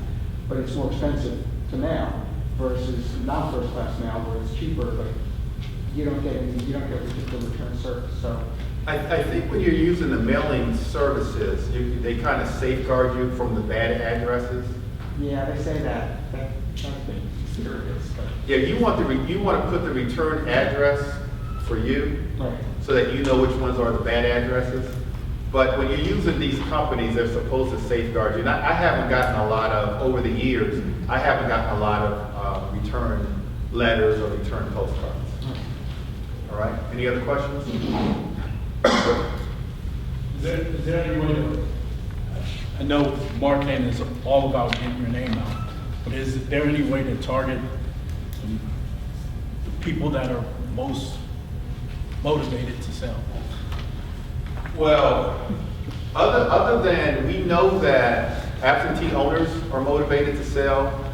but it's more expensive to mail versus non-first-class mail where it's cheaper, but you don't get particular return service, so. I think when you're using the mailing services, they kind of safeguard you from the bad addresses. Yeah, they say that. That's been serious, but. Yeah, you want to put the return address for you, Right. so that you know which ones are the bad addresses. But when you're using these companies, they're supposed to safeguard you. And I haven't gotten a lot of, over the years, I haven't gotten a lot of return letters or return postcards. All right, any other questions? Is there any way to I know marketing is all about getting your name out, but is there any way to target the people that are most motivated to sell? Well, other than, we know that absentee owners are motivated to sell,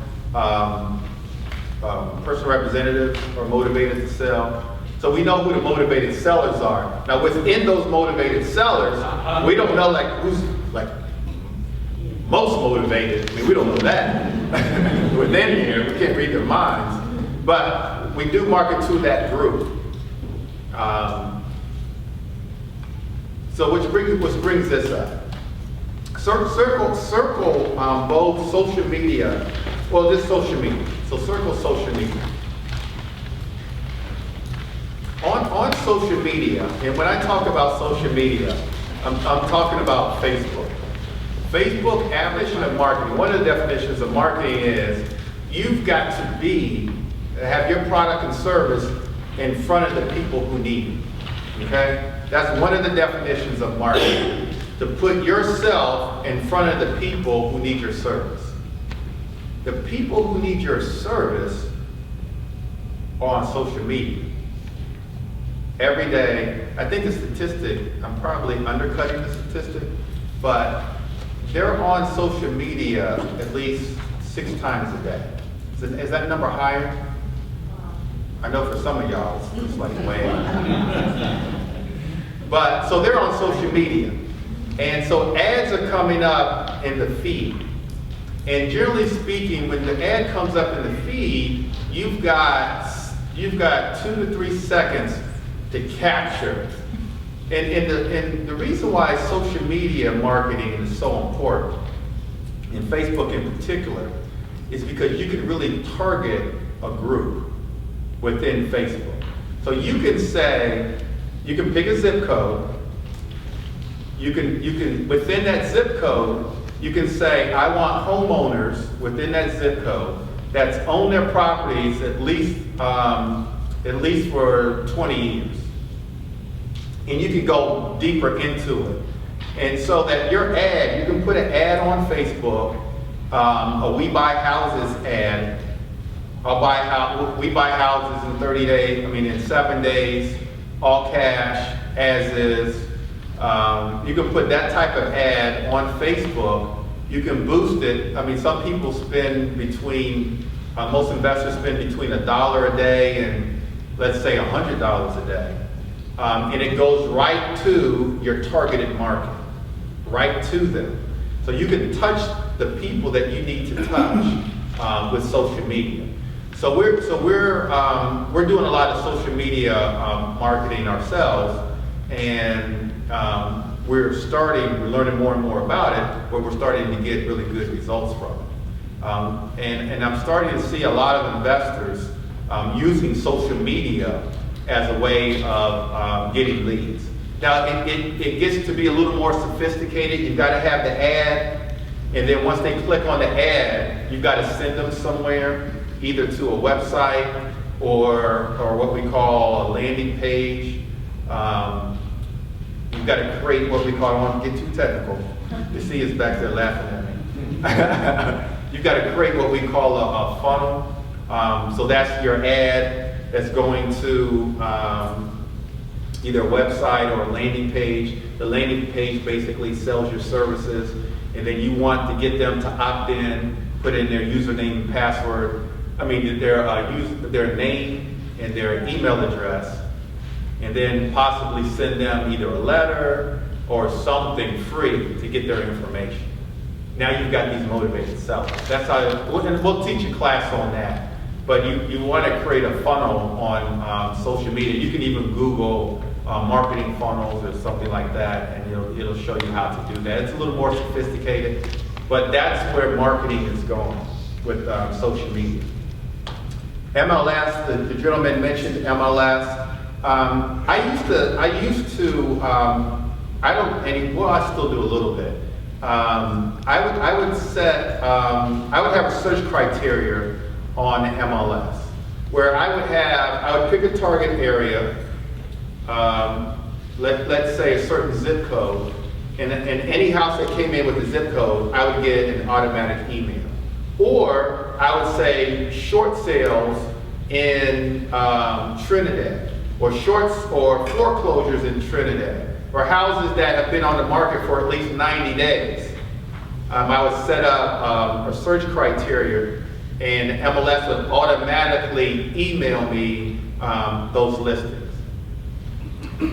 personal representatives are motivated to sell. So we know who the motivated sellers are. Now within those motivated sellers, we don't know like who's like most motivated. I mean, we don't know that. Within here, we can't read their minds. But we do market to that group. So which brings this up. Circle both social media, well, just social media. So circle social media. On social media, and when I talk about social media, I'm talking about Facebook. Facebook definition of marketing, one of the definitions of marketing is you've got to have your product and service in front of the people who need it, okay? That's one of the definitions of marketing, to put yourself in front of the people who need your service. The people who need your service are on social media. Every day, I think the statistic, I'm probably undercutting the statistic, but they're on social media at least 6 times a day. Is that number higher? I know for some of y'all, it's like way. But, so they're on social media. And so ads are coming up in the feed. And generally speaking, when the ad comes up in the feed, you've got 2 to 3 seconds to capture. And the reason why social media marketing is so important, and Facebook in particular, is because you can really target a group within Facebook. So you can say, you can pick a zip code, you can within that zip code, you can say, I want homeowners within that zip code that's owned their properties at least for 20 years. And you can go deeper into it. And so that your ad, you can put an ad on Facebook, a We Buy Houses ad. We buy houses in 30 days, in 7 days, all cash, as is. You can put that type of ad on Facebook. You can boost it. Some people spend most investors spend between $1 a day and let's say $100 a day. And it goes right to your targeted market, right to them. So you can touch the people that you need to touch with social media. So we're doing a lot of social media marketing ourselves, and we're learning more and more about it, but we're starting to get really good results from it. And I'm starting to see a lot of investors using social media as a way of getting leads. Now, it gets to be a little more sophisticated. You've got to have the ad, and then once they click on the ad, you've got to send them somewhere, either to a website or what we call a landing page. You've got to create what we call, I don't want to get too technical. You see us back there laughing at me. You've got to create what we call a funnel. So that's your ad that's going to either a website or a landing page. The landing page basically sells your services, and then you want to get them to opt in, put in their username and password, their name and their email address, and then possibly send them either a letter or something free to get their information. Now you've got these motivated sellers. That's how, and we'll teach a class on that. But you want to create a funnel on social media. You can even Google marketing funnels or something like that, and it'll show you how to do that. It's a little more sophisticated, but that's where marketing is going with social media. MLS, the gentleman mentioned MLS. I still do a little bit. I would have a search criteria on MLS, where I would pick a target area, let's say a certain zip code, and any house that came in with the zip code, I would get an automatic email. Or I would say short sales in Trinidad, or foreclosures in Trinidad, or houses that have been on the market for at least 90 days. I would set up a search criteria, and MLS would automatically email me those listings.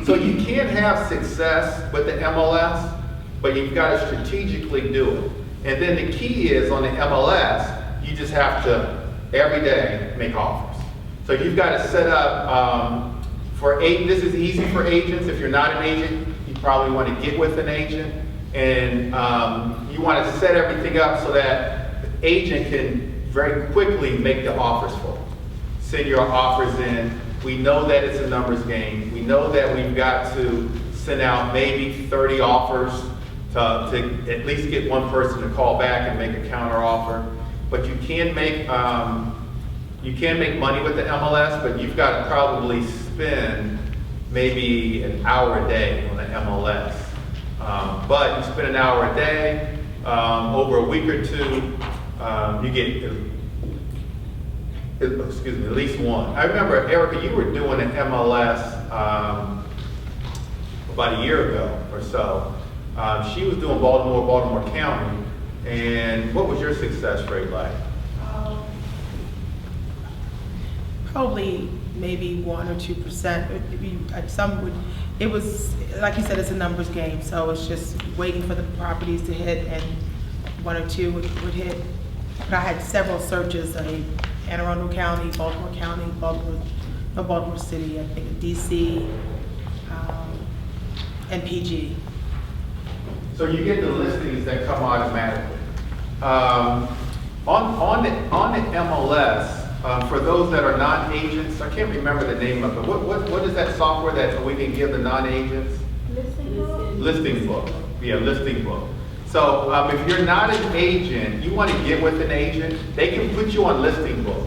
So you can have success with the MLS, but you've got to strategically do it. And then the key is on the MLS, you just have to every day make offers. So you've got to set up this is easy for agents. If you're not an agent, you probably want to get with an agent, and you want to set everything up so that the agent can very quickly make the offers for you. Send your offers in. We know that it's a numbers game. We know that we've got to send out maybe 30 offers to at least get one person to call back and make a counter offer. But you can make money with the MLS, but you've got to probably spend maybe an hour a day on the MLS. But you spend an hour a day, over a week or two, you get at least one. I remember, Erica, you were doing an MLS about a year ago or so. She was doing Baltimore County, and what was your success rate like? Probably maybe 1 or 2%. Some would, it was, like you said, it's a numbers game, so it's just waiting for the properties to hit, and 1 or 2 would hit. But I had several searches, Anne Arundel County, Baltimore City, I think DC, and PG. So you get the listings that come automatically. On the MLS, for those that are non-agents, I can't remember the name of it. What is that software that we can give the non-agents? Listing book? Listing book. Yeah, listing book. So if you're not an agent, you want to get with an agent, they can put you on listing book,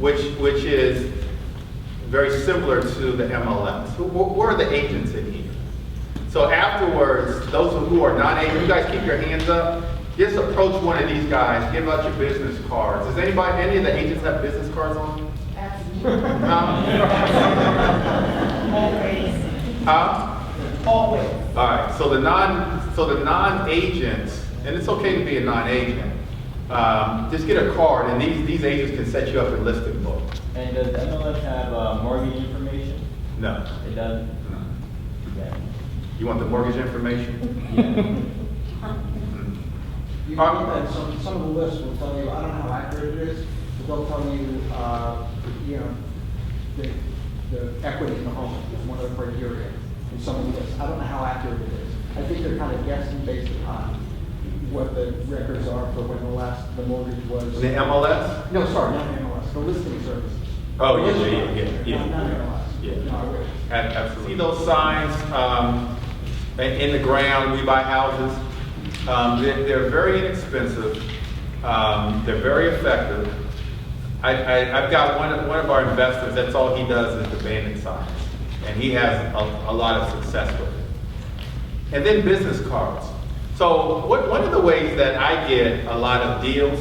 which is very similar to the MLS. Who are the agents in here? So afterwards, those who are non-agents, you guys keep your hands up. Just approach one of these guys, give out your business cards. Does any of the agents have business cards on? Always. Huh? Always. All right, so the non-agents, and it's okay to be a non-agent, just get a card, and these agents can set you up in listing book. And does MLS have mortgage information? No. It doesn't? No. Okay. You want the mortgage information? Yeah. You know that some of the lists will tell you, I don't know how accurate it is, but they'll tell you, the equity in the home is one of the criteria in some of the lists. I don't know how accurate it is. I think they're kind of guessing based upon what the records are for when the mortgage was. The MLS? No, sorry, not the MLS, the listing services. Oh, The yeah, listing yeah, services, yeah, Not yeah. MLS. Yeah. No, I wish. Absolutely. See those signs in the ground, we buy houses? They're very inexpensive. They're very effective. I've got one of our investors, that's all he does is the bandit signs. And he has a lot of success with it. And then business cards. So one of the ways that I get a lot of deals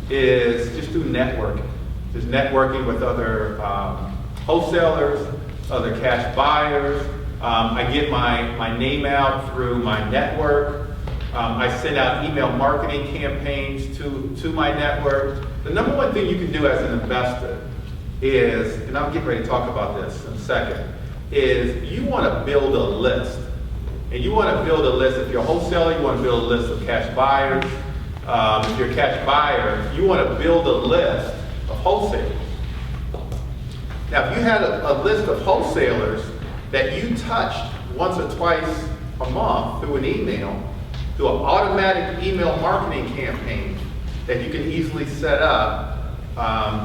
is just through networking. Just networking with other wholesalers, other cash buyers. I get my name out through my network. I send out email marketing campaigns to my network. The number one thing you can do as an investor is, and I'll get ready to talk about this in a second, is you want to build a list. And you want to build a list, if you're a wholesaler, you want to build a list of cash buyers. If you're a cash buyer, you want to build a list of wholesalers. Now, if you had a list of wholesalers that you touched once or twice a month through an email, through an automatic email marketing campaign that you can easily set up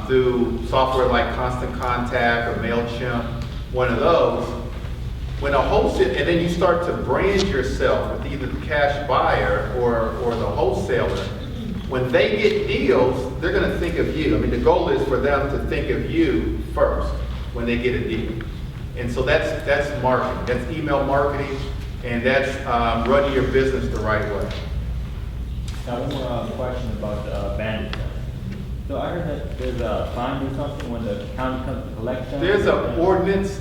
through software like Constant Contact or MailChimp, one of those, when a wholesale, and then you start to brand yourself with either the cash buyer or the wholesaler, when they get deals, they're going to think of you. I mean, the goal is for them to think of you first when they get a deal. And so that's marketing. That's email marketing. and that's running your business the right way. Now, one more question about bandits. So I heard that there's a fine or something when the county comes to collect them? There's an ordinance,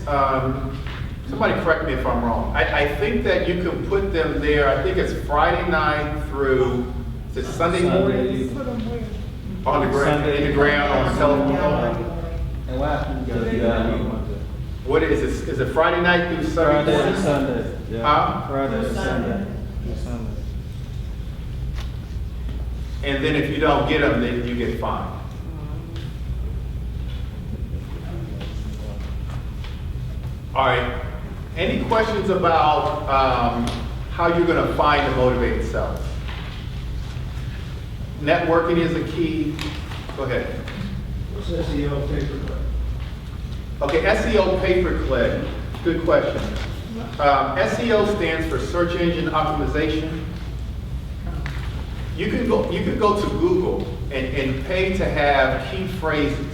somebody correct me if I'm wrong. I think that you can put them there, I think it's Friday night through, is it Sunday morning? On the ground, in the ground, on the telephone pole. And what happens What is it Friday night through Sunday morning? Sunday. Huh? Friday to Sunday. Sunday. And then if you don't get them, then you get fined. All right, any questions about how you're gonna find the motivated sellers? Networking is a key. Go ahead. What's SEO pay-per-click? Okay, SEO pay-per-click, good question. SEO stands for search engine optimization. You can go to Google and pay to have key phrases.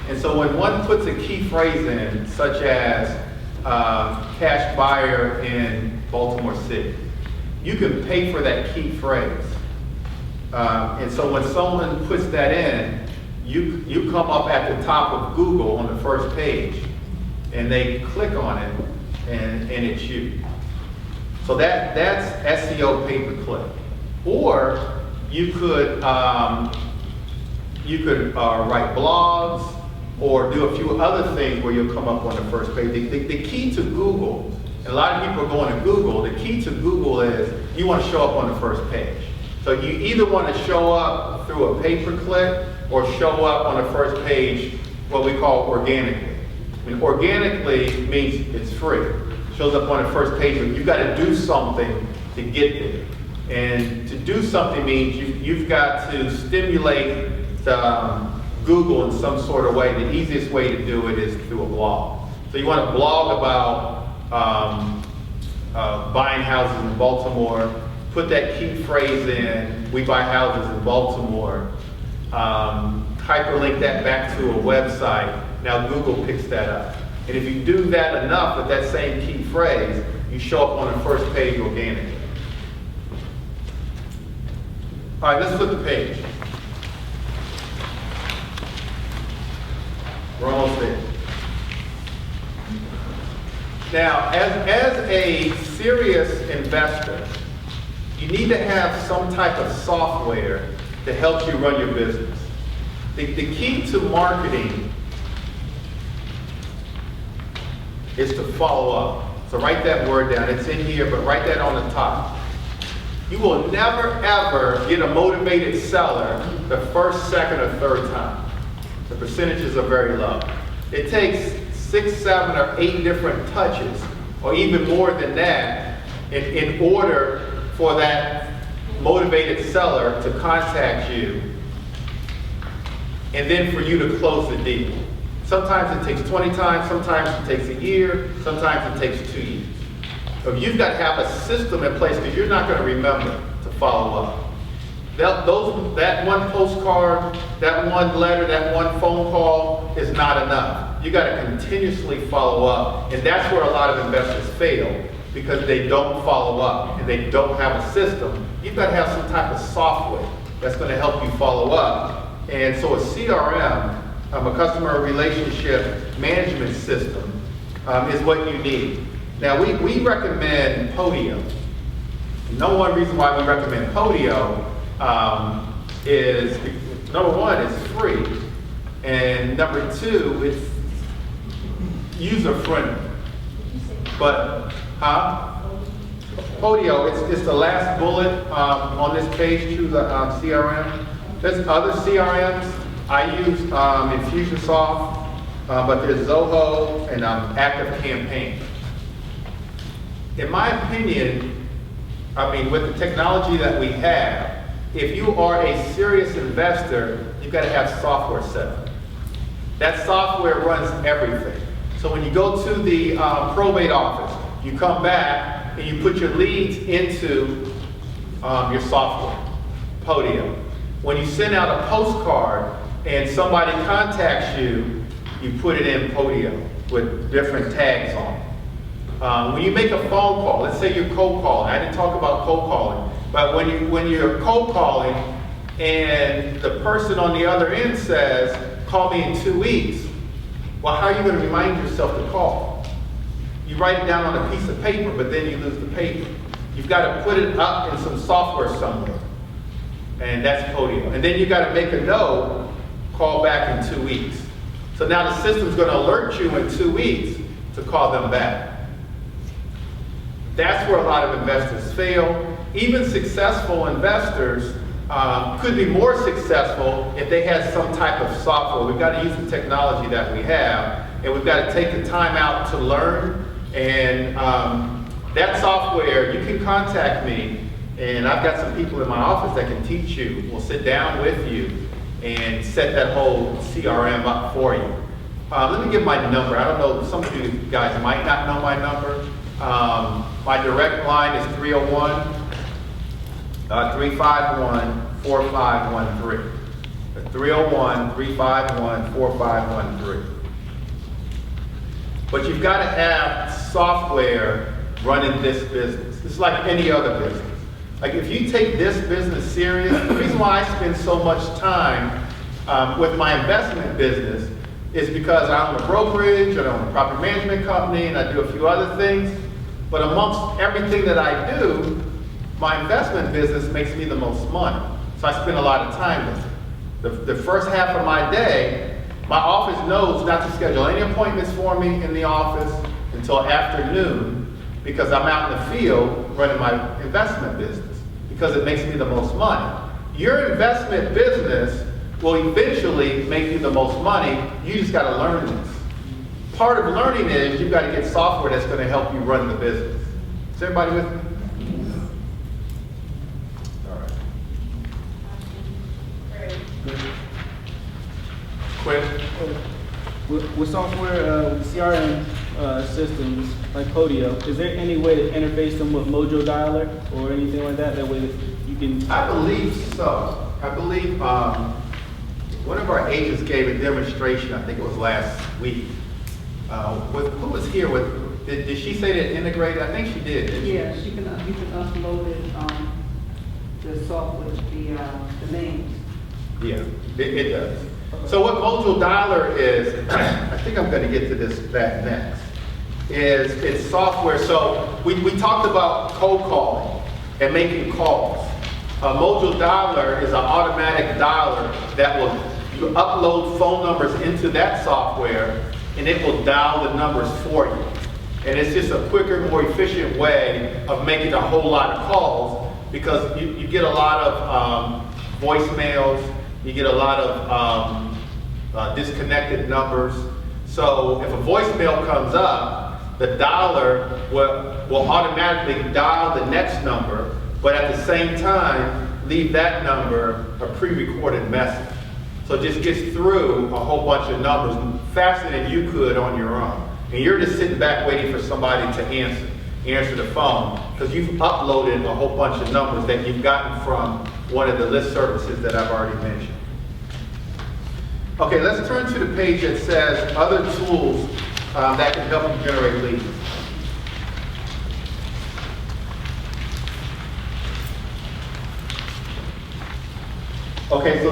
And so when one puts a key phrase in, such as cash buyer in Baltimore City, you can pay for that key phrase. And so when someone puts that in, you come up at the top of Google on the first page, and they click on it, and it's you. So that's SEO pay-per-click. Or you could write blogs or do a few other things where you'll come up on the first page. The key to Google, and a lot of people are going to Google, the key to Google is you want to show up on the first page. So you either want to show up through a pay-per-click or show up on the first page, what we call organically. I mean, organically means it's free. It shows up on the first page, but you've got to do something to get there. And to do something means you've got to stimulate Google in some sort of way. The easiest way to do it is through a blog. So you want to blog about buying houses in Baltimore, put that key phrase in, we buy houses in Baltimore, hyperlink that back to a website. Now Google picks that up. And if you do that enough with that same key phrase, you show up on the first page organically. All right, let's flip the page. We're almost there. Now, as a serious investor, you need to have some type of software to help you run your business. The key to marketing is to follow up. So write that word down. It's in here, but write that on the top. You will never, ever get a motivated seller the first, second, or third time. The percentages are very low. It takes 6, 7, or 8 different touches, or even more than that, in order for that motivated seller to contact you, and then for you to close the deal. Sometimes it takes 20 times, sometimes it takes a year, sometimes it takes 2 years. So you've got to have a system in place because you're not going to remember to follow up. That one postcard, that one letter, that one phone call is not enough. You got to continuously follow up, and that's where a lot of investors fail because they don't follow up and they don't have a system. You've got to have some type of software that's going to help you follow up. And so a CRM, a customer relationship management system, is what you need. Now we recommend Podio. Number one reason why we recommend Podio is, number one, it's free, and number two, it's user-friendly. But, Podio, it's the last bullet on this page, choose a CRM. There's other CRMs. I use Infusionsoft, but there's Zoho and ActiveCampaign. In my opinion, with the technology that we have, if you are a serious investor, you've got to have software set up. That software runs everything. So when you go to the probate office, you come back and you put your leads into your software, Podio. When you send out a postcard and somebody contacts you, you put it in Podio with different tags on it. When you make a phone call, let's say you're cold calling. I didn't talk about cold calling, but when you're cold calling and the person on the other end says, call me in 2 weeks, well, how are you going to remind yourself to call? You write it down on a piece of paper, but then you lose the paper. You've got to put it up in some software somewhere, and that's Podio. And then you got to make a note, call back in 2 weeks. So now the system's going to alert you in 2 weeks to call them back. That's where a lot of investors fail. Even successful investors could be more successful if they had some type of software. We've got to use the technology that we have, and we've got to take the time out to learn. And that software, you can contact me, and I've got some people in my office that can teach you. We'll sit down with you and set that whole CRM up for you. Let me give my number. I don't know, some of you guys might not know my number. My direct line is 301-351-4513. 301-351-4513. But you've got to have software running this business. It's like any other business. Like if you take this business serious, the reason why I spend so much time with my investment business is because I own a brokerage, I own a property management company, and I do a few other things. But amongst everything that I do, my investment business makes me the most money. So I spend a lot of time with it. The first half of my day, my office knows not to schedule any appointments for me in the office until afternoon, because I'm out in the field running my investment business, because it makes me the most money. Your investment business will eventually make you the most money. You just got to learn this. Part of learning is you've got to get software that's going to help you run the business. Is everybody with me? All right. Quick. With software, CRM systems like Podio, is there any way to interface them with Mojo Dialer or anything like that? That way that you can. I believe so. I believe one of our agents gave a demonstration, I think it was last week. Who was here with, did she say that integrated? I think she did, didn't she? Yeah, you can upload it, the software, the names. Yeah, it does. So what Mojo Dialer is, I think I'm going to get to that next, is it's software. So we talked about cold calling and making calls. Mojo Dialer is an automatic dialer that will, you upload phone numbers into that software, and it will dial the numbers for you. And it's just a quicker, more efficient way of making a whole lot of calls, because you get a lot of voicemails, you get a lot of disconnected numbers. So if a voicemail comes up, the dialer will automatically dial the next number, but at the same time, leave that number a pre-recorded message. So it just gets through a whole bunch of numbers faster than you could on your own. And you're just sitting back waiting for somebody to answer the phone, because you've uploaded a whole bunch of numbers that you've gotten from one of the list services that I've already mentioned. Okay, let's turn to the page that says other tools that can help you generate leads. Okay, so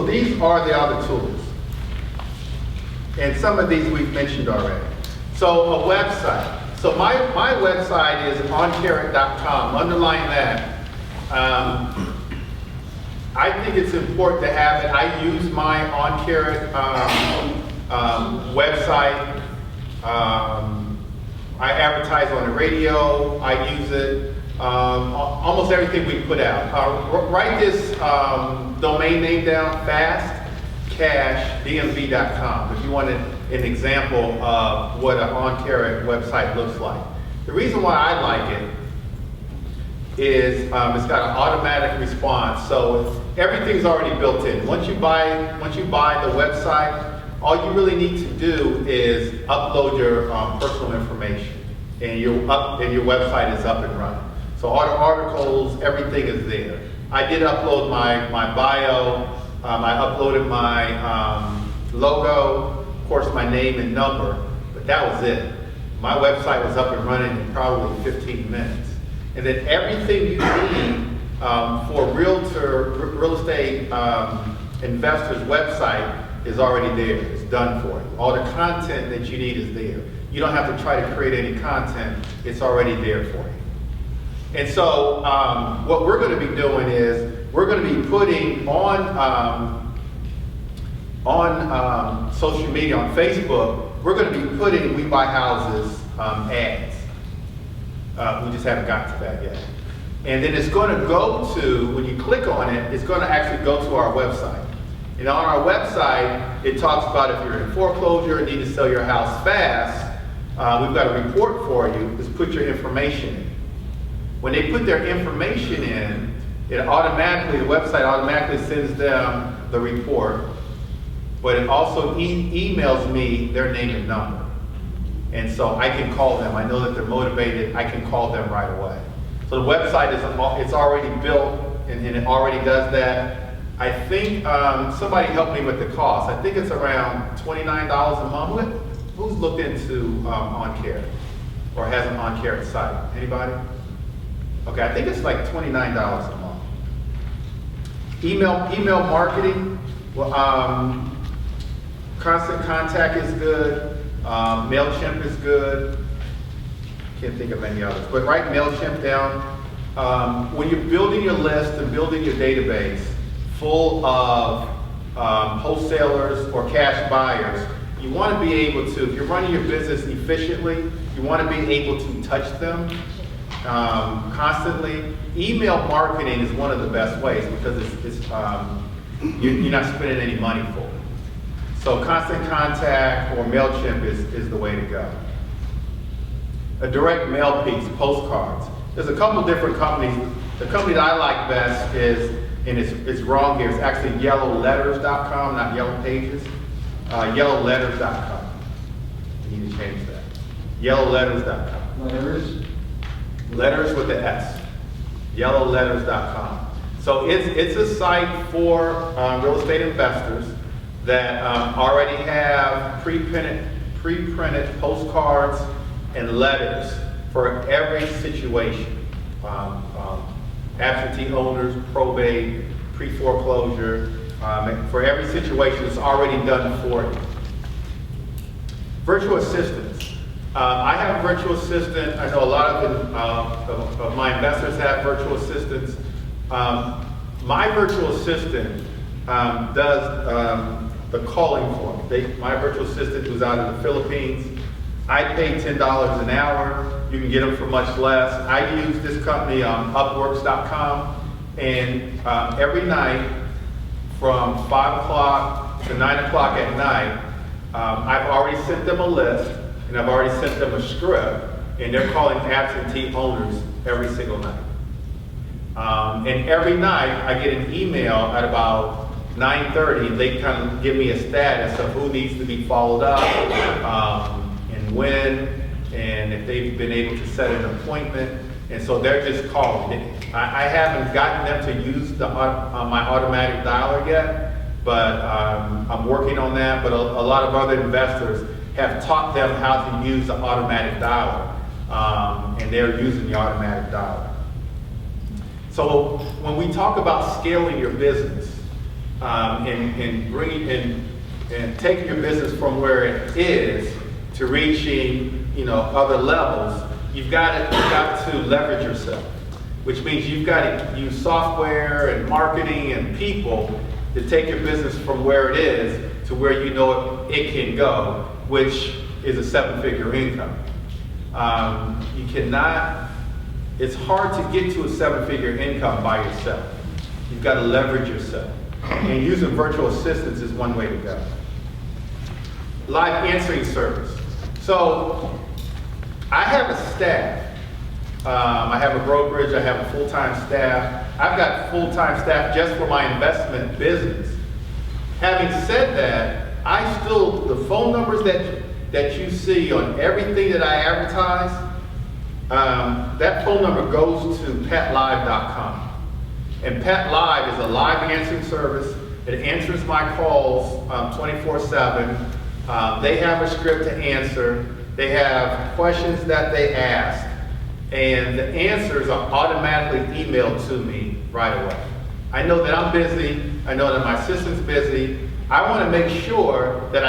these are the other tools. And some of these we've mentioned already. So a website. So my website is oncarrot.com. Underline that. I think it's important to have it. I use my OnCarrot website. I advertise on the radio. I use it. Almost everything we put out. Write this domain name down fast, cashdmv.com, if you want an example of what an OnCarrot website looks like. The reason why I like it is it's got an automatic response, so everything's already built in. Once you buy the website, all you really need to do is upload your personal information, and your website is up and running. So all the articles, everything is there. I did upload my bio, I uploaded my logo, of course my name and number, but that was it. my website was up and running in probably 15 minutes. And then everything you need for real estate investors' website is already there. It's done for you. All the content that you need is there. You don't have to try to create any content. It's already there for you. And so what we're going to be doing is we're going to be putting on social media, on Facebook, we're going to be putting We Buy Houses ads. We just haven't gotten to that yet. And then it's going to go to, when you click on it, it's going to actually go to our website. And on our website, it talks about if you're in foreclosure and need to sell your house fast, we've got a report for you. Just put your information in. When they put their information in, it automatically, the website automatically sends them the report, but it also emails me their name and number. And so I can call them. I know that they're motivated. I can call them right away. So the website it's already built, and it already does that. I think somebody helped me with the cost. I think it's around $29 a month. Who's looked into OnCare or has an OnCare site? Anybody? Okay, I think it's like $29 a month. Email marketing. Well, Constant Contact is good. MailChimp is good. Can't think of any others. But write MailChimp down. When you're building your list and building your database full of wholesalers or cash buyers, you want to be able to, if you're running your business efficiently, you want to be able to touch them constantly. Email marketing is one of the best ways because you're not spending any money for it. So Constant Contact or MailChimp is the way to go. A direct mail piece, postcards. There's a couple different companies. The company that I like best is, and it's wrong here, it's actually yellowletters.com, not Yellow Pages. Yellowletters.com. You need to change that. Yellowletters.com. Letters? Letters with the S. Yellowletters.com. So it's a site for real estate investors that already have pre-printed postcards and letters for every situation. Absentee owners, probate, pre-foreclosure, for every situation it's already done for you. Virtual assistants. I have a virtual assistant. I know a lot of my investors have virtual assistants. My virtual assistant does the calling for me. My virtual assistant who's out in the Philippines, I pay $10 an hour. You can get them for much less. I use this company, Upworks.com, and every night from 5 o'clock to 9 o'clock at night, I've already sent them a list, and I've already sent them a script, and they're calling absentee owners every single night. And every night I get an email at about 9:30, and they kind of give me a status of who needs to be followed up, and when, and if they've been able to set an appointment. And so they're just calling. I haven't gotten them to use my automatic dialer yet, but I'm working on that. But a lot of other investors have taught them how to use the automatic dialer, and they're using the automatic dialer. So when we talk about scaling your business and bringing and taking your business from where it is to reaching other levels, you've got to leverage yourself, which means you've got to use software and marketing and people to take your business from where it is to where you know it can go, which is a 7-figure income. You cannot, it's hard to get to a 7-figure income by yourself. You've got to leverage yourself. And using virtual assistants is one way to go. Live answering service. So I have a staff. I have a brokerage, I have a full-time staff. I've got full-time staff just for my investment business. Having said that, the phone numbers that you see on everything that I advertise, that phone number goes to PetLive.com. And PetLive is a live answering service. It answers my calls 24/7. They have a script to answer. They have questions that they ask, and the answers are automatically emailed to me right away. I know that I'm busy. I know that my assistant's busy. I want to make sure that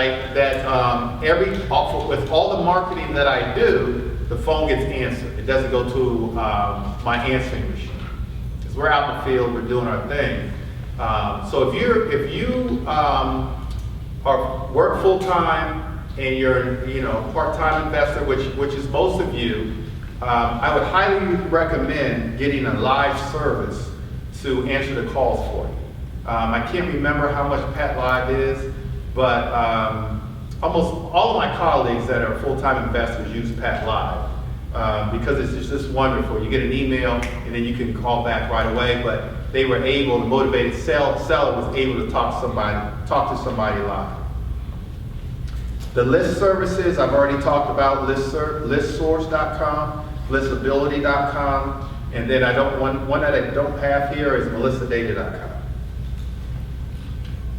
with all the marketing that I do, the phone gets answered. It doesn't go to my answering machine. Because we're out in the field, we're doing our thing. So if you work full time and you're part-time investor, which is most of you, I would highly recommend getting a live service to answer the calls for you. I can't remember how much Pat Live is, but almost all of my colleagues that are full-time investors use Pat Live because it's just wonderful. You get an email and then you can call back right away, but they were able, the motivated seller was able to talk to somebody live. The list services, I've already talked about listsource.com, listability.com, and then one that I don't have here is mellissadata.com.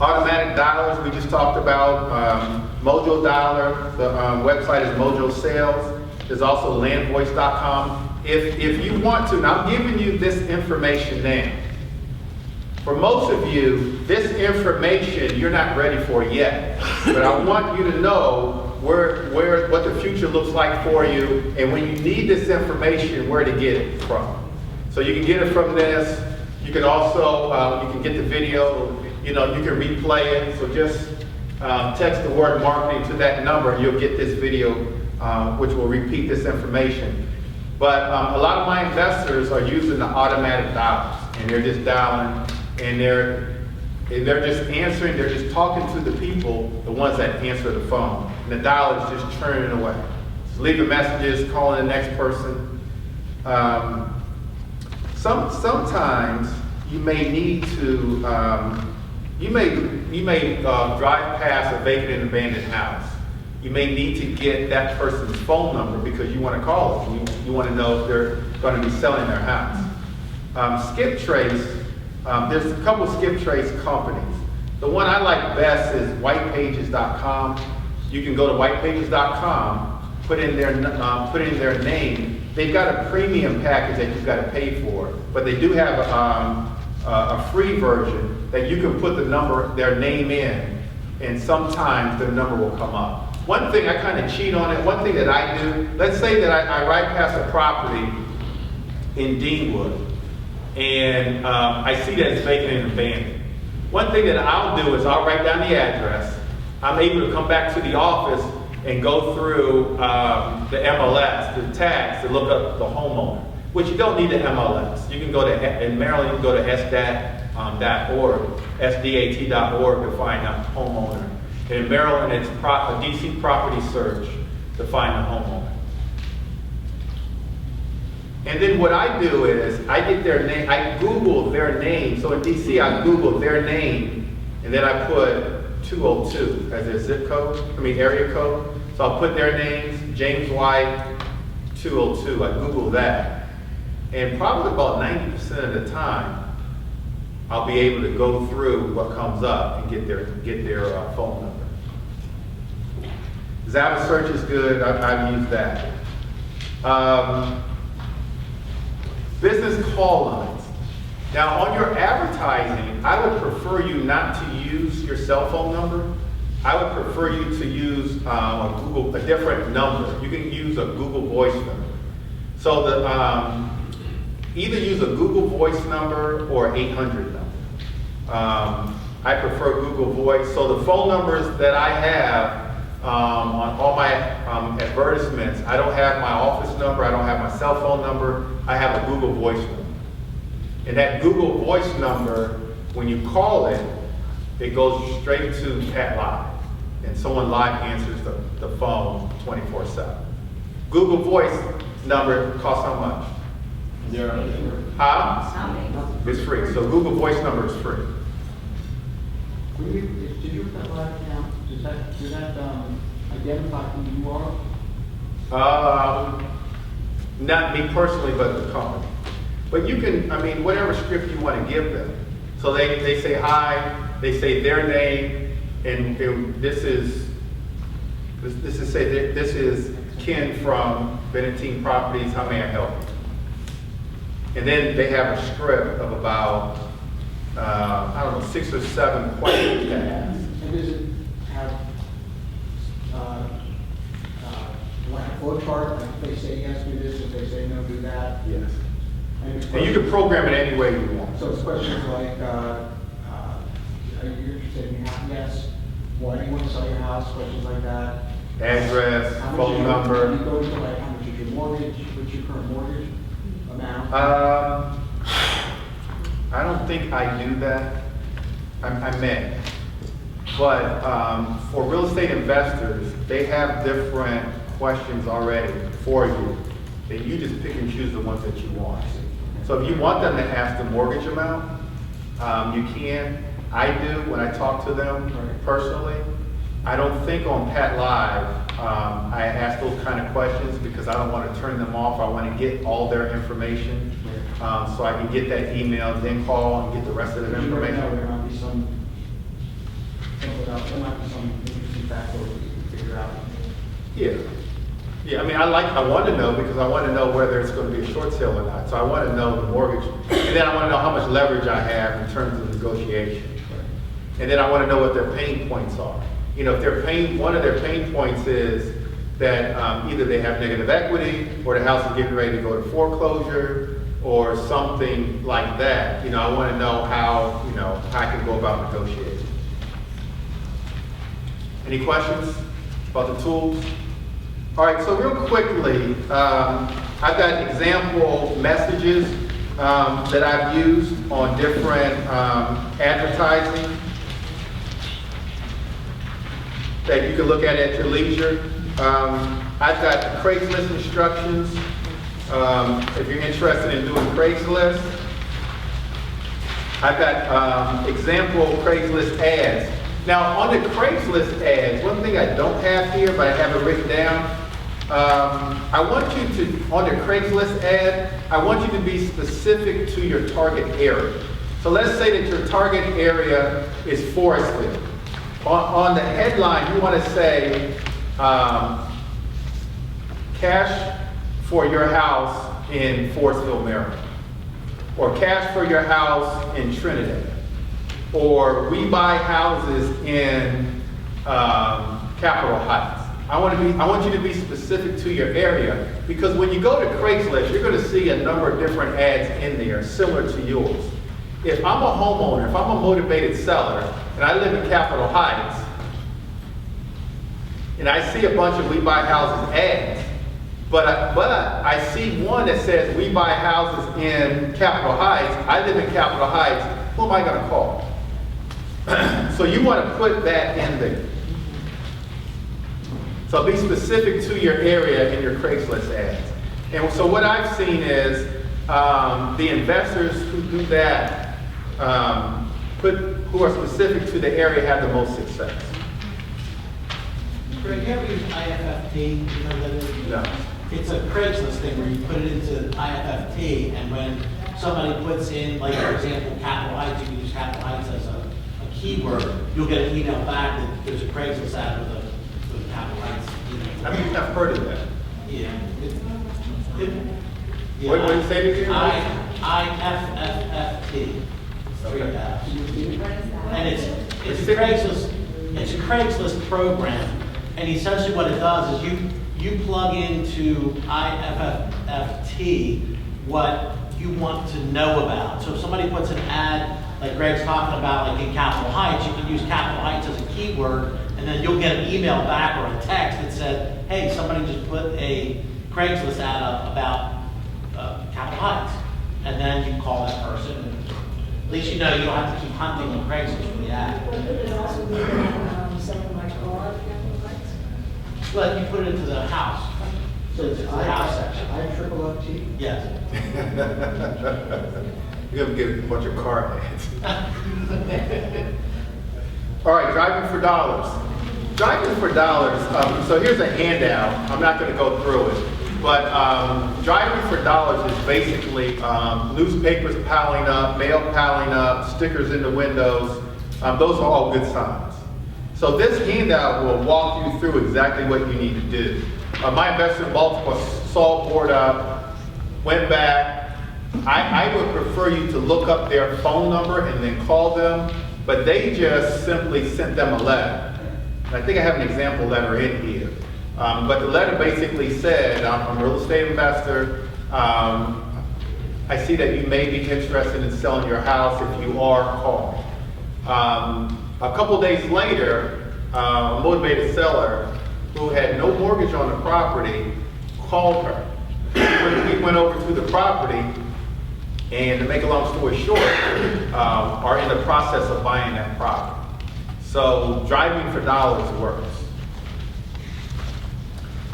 Automatic dialers, we just talked about. Mojo Dialer, the website is Mojo Sales. There's also landvoice.com. If you want to, now I'm giving you this information now. For most of you, this information you're not ready for yet, but I want you to know what the future looks like for you, and when you need this information, where to get it from. So you can get it from this. You can also you can get the video. You can replay it. So just text the word marketing to that number, and you'll get this video, which will repeat this information. But a lot of my investors are using the automatic dials, and they're just dialing. And they're just answering, they're just talking to the people, the ones that answer the phone. And the dial is just churning away. Just leaving messages, calling the next person. Sometimes you may need to, you may drive past a vacant and abandoned house. You may need to get that person's phone number because you want to call them. You want to know if they're going to be selling their house. Skip Trace. There's a couple Skip Trace companies. The one I like best is whitepages.com. You can go to whitepages.com, put in their name. They've got a premium package that you've got to pay for, but they do have a free version that you can put their name in, and sometimes their number will come up. One thing I kind of cheat on it. One thing that I do. Let's say that I ride past a property in Deanwood. And I see that it's vacant and abandoned. One thing that I'll do is I'll write down the address. I'm able to come back to the office and go through the MLS, the tags, to look up the homeowner, which you don't need the MLS. You can go to, in Maryland, you can go to sdat.org, sdat.org to find a homeowner. And in Maryland, it's a DC property search to find a homeowner. And then what I do is I get their name, I Google their name. So in DC, I Google their name, and then I put 202 as their area code. So I'll put their names, James White, 202. I Google that. And probably about 90% of the time, I'll be able to go through what comes up and get their phone number. Zava Search is good. I've used that. Business call lines. Now, on your advertising, I would prefer you not to use your cell phone number. I would prefer you to use a different number. You can use a Google Voice number. So either use a Google Voice number or 800 number. I prefer Google Voice. So the phone numbers that I have on all my advertisements, I don't have my office number, I don't have my cell phone number, I have a Google Voice number. And that Google Voice number, when you call it, it goes straight to Pat Live. And someone live answers the phone 24/7. Google Voice number costs how much? It's free. So Google Voice number is free. Did you put that live now? Does that identify who you are? Not me personally, but the company. But you can, whatever script you want to give them. So they say hi, they say their name, and this is Ken from Benedictine Properties, how may I help you? And then they have a script of about, I don't know, 6 or 7 questions to ask. And does it have, like a flow chart, like if they say yes, do this, if they say no, do that? Yes. And it's And you can program it any way you want. So it's questions like, are you interested in your house? Yes. Why do you want to sell your house? Questions like that. Address, How much phone is your- number. You go to like, how much is your mortgage? What's your current mortgage amount? I don't think I do that. I may. But for real estate investors, they have different questions already for you. And you just pick and choose the ones that you want. So if you want them to ask the mortgage amount, you can. I do when I talk to them personally. I don't think on Pat Live, I ask those kind of questions because I don't want to turn them off. I want to get all their information. So I can get that email, then call and get the rest of the There information. might be some, there might be some interesting factors that you can figure out. Yeah. Yeah, I mean, I want to know because I want to know whether it's going to be a short sale or not. So I want to know the mortgage. And then I want to know how much leverage I have in terms of negotiation. And then I want to know what their pain points are. You know, if their one of their pain points is that either they have negative equity or the house is getting ready to go to foreclosure or something like that. You know, I want to know how I can go about negotiating. Any questions about the tools? All right, so real quickly, I've got example messages that I've used on different advertising that you can look at your leisure. I've got Craigslist instructions. If you're interested in doing Craigslist, I've got example Craigslist ads. Now, on the Craigslist ads, one thing I don't have here, but I have it written down, I want you to, on the Craigslist ad, I want you to be specific to your target area. So let's say that your target area is Forestville. On the headline, you want to say, cash for your house in Forestville, Maryland. Or cash for your house in Trinidad. Or we buy houses in Capitol Heights. I want you to be specific to your area because when you go to Craigslist, you're going to see a number of different ads in there similar to yours. If I'm a homeowner, if I'm a motivated seller, and I live in Capitol Heights, and I see a bunch of We Buy Houses ads, but I see one that says we buy houses in Capitol Heights, I live in Capitol Heights, who am I going to call? So you want to put that in there. So be specific to your area in your Craigslist ads. And so what I've seen is the investors who do that, who are specific to the area have the most success. Greg, you ever use IFFT? You know what that is? No. It's a Craigslist thing where you put it into IFFT, and when somebody puts in, like for example, Capitol Heights, you can use Capitol Heights as a keyword, you'll get an email back that there's a Craigslist ad with Capitol Heights. I mean, I've heard of that. Yeah. What do you say it again? IFFT. Okay. And it's a Craigslist program, and essentially what it does is you plug into IFFT what you want to know about. So if somebody puts an ad, like Greg's talking about, like in Capitol Heights, you can use Capitol Heights as a keyword, and then you'll get an email back or a text that said, hey, somebody just put a Craigslist ad up about Capitol Heights. And then you call that person, and at least you know you don't have to keep hunting on Craigslist for the ad. But it also be selling my car, Capitol Heights? Well, you put it into the house. So it's the house section. IFFT? Yes. You're going to get a bunch of car ads. All right, driving for dollars. Driving for dollars, so here's a handout. I'm not going to go through it. But driving for dollars is basically newspapers piling up, mail piling up, stickers in the windows. Those are all good signs. So this handout will walk you through exactly what you need to do. my investor in Baltimore saw board up, went back. I would prefer you to look up their phone number and then call them, but they just simply sent them a letter. I think I have an example letter in here. But the letter basically said, I'm a real estate investor. I see that you may be interested in selling your house. If you are, call. A couple days later, a motivated seller who had no mortgage on the property called her. We went over to the property, and to make a long story short, are in the process of buying that property. So driving for dollars works.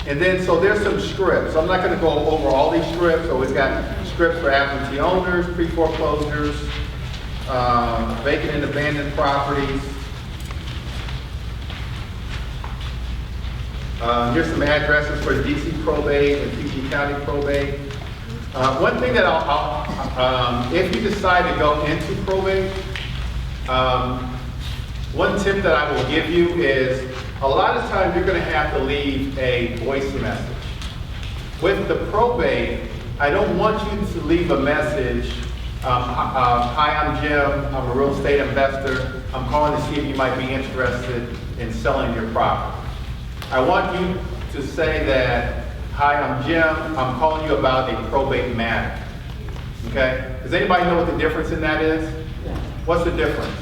And then, so there's some scripts. I'm not going to go over all these scripts. So we've got scripts for absentee owners, pre-foreclosures, vacant and abandoned properties. Here's some addresses for DC probate and PG County probate. One thing that if you decide to go into probate, one tip that I will give you is a lot of times you're going to have to leave a voice message. With the probate, I don't want you to leave a message. Hi, I'm Jim. I'm a real estate investor. I'm calling to see if you might be interested in selling your property. I want you to say that, hi, I'm Jim. I'm calling you about a probate matter. Okay? Does anybody know what the difference in that is? What's the difference?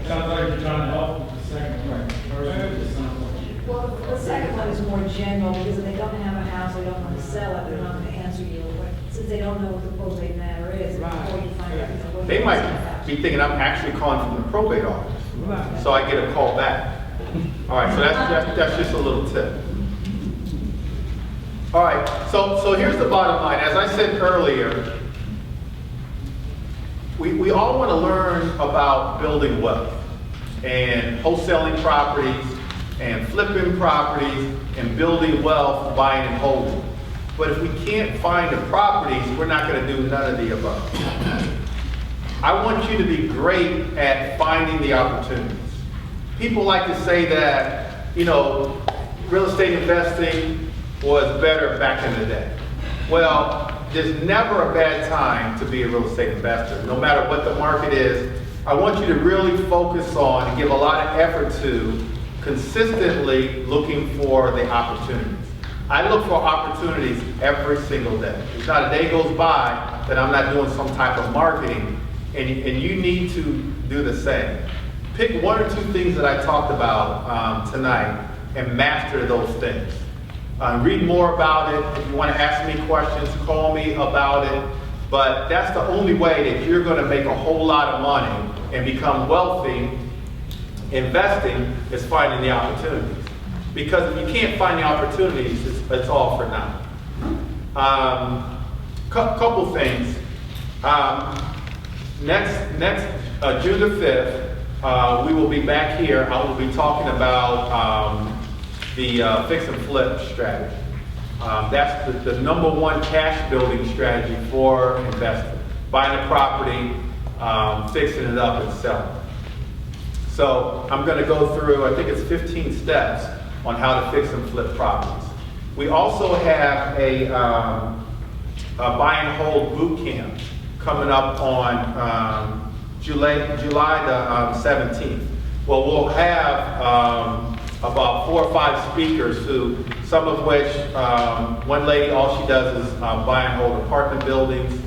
Sounds like you're trying to help with the second one. Well, the second one is more general, because if they don't have a house, they don't want to sell it, they're not going to answer you, since they don't know what the probate matter is, before you find out. What They the might house be thinking I'm actually calling from the probate office. So I get a call back. All right, so that's just a little tip. All right, so here's the bottom line. As I said earlier, we all want to learn about building wealth and wholesaling properties and flipping properties and building wealth, buying and holding. But if we can't find the properties, we're not going to do none of the above. I want you to be great at finding the opportunities. People like to say that, real estate investing was better back in the day. Well, there's never a bad time to be a real estate investor, no matter what the market is. I want you to really focus on and give a lot of effort to consistently looking for the opportunities. I look for opportunities every single day. There's not a day goes by that I'm not doing some type of marketing, and you need to do the same. Pick one or two things that I talked about tonight and master those things. Read more about it. If you want to ask me questions, call me about it. But that's the only way that you're going to make a whole lot of money and become wealthy. Investing is finding the opportunities. Because if you can't find the opportunities, it's all for now. Couple things. Next June the 5th, we will be back here. I will be talking about the fix and flip strategy. That's the number one cash building strategy for investing. Buying a property, fixing it up and selling. So I'm going to go through, I think it's 15 steps on how to fix and flip properties. We also have a buy and hold boot camp coming up on July the 17th. Well, we'll have about 4 or 5 speakers who, some of which, one lady, all she does is buy and hold apartment buildings.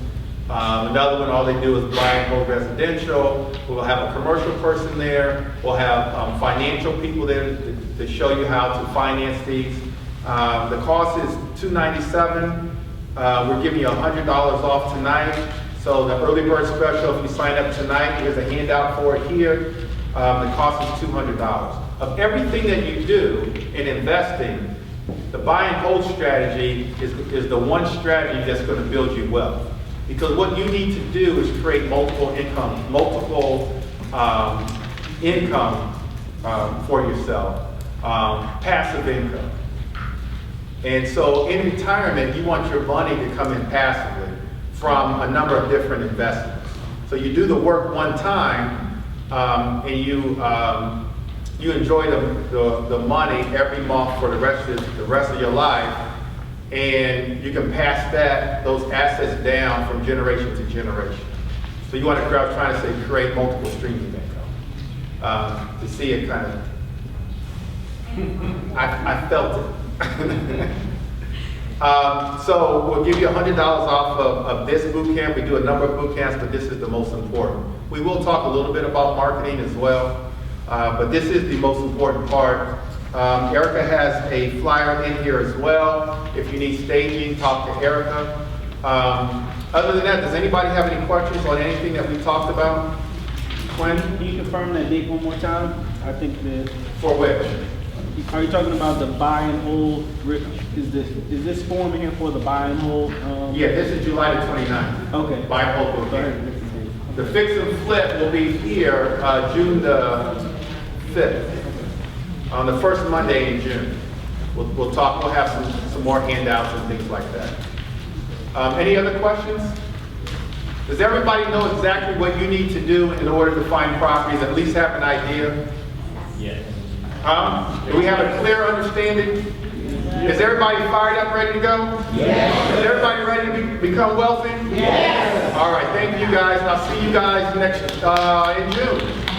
Another one, all they do is buy and hold residential. We'll have a commercial person there. We'll have financial people there to show you how to finance these. The cost is $297. We're giving you $100 off tonight. So the early bird special, if you sign up tonight, there's a handout for it here. The cost is $200. Of everything that you do in investing, the buy and hold strategy is the one strategy that's going to build you wealth. Because what you need to do is create multiple income for yourself, passive income. And so in retirement, you want your money to come in passively from a number of different investments. So you do the work one time, and you enjoy the money every month for the rest of your life, and you can pass those assets down from generation to generation. So you want to, I was trying to say, create multiple streams of income. To see it kind of, I felt it. So we'll give you $100 off of this boot camp. We do a number of boot camps, but this is the most important. We will talk a little bit about marketing as well, but this is the most important part. Erica has a flyer in here as well. If you need staging, talk to Erica. Other than that, does anybody have any questions on anything that we talked about? Quinn? Can you confirm that date one more time? I think that. For which? Are you talking about the buy and hold? Is this form here for the buy and hold? Yeah, this is July the 29th. Okay. Buy and hold boot camp. The fix and flip will be here June the 5th, on the first Monday in June. We'll talk. We'll have some more handouts and things like that. Any other questions? Does everybody know exactly what you need to do in order to find properties? At least have an idea. Yes. Do we have a clear understanding? Is everybody fired up, ready to go? Yes. Is everybody ready to become wealthy? Yes. All right, thank you guys. I'll see you guys next in June.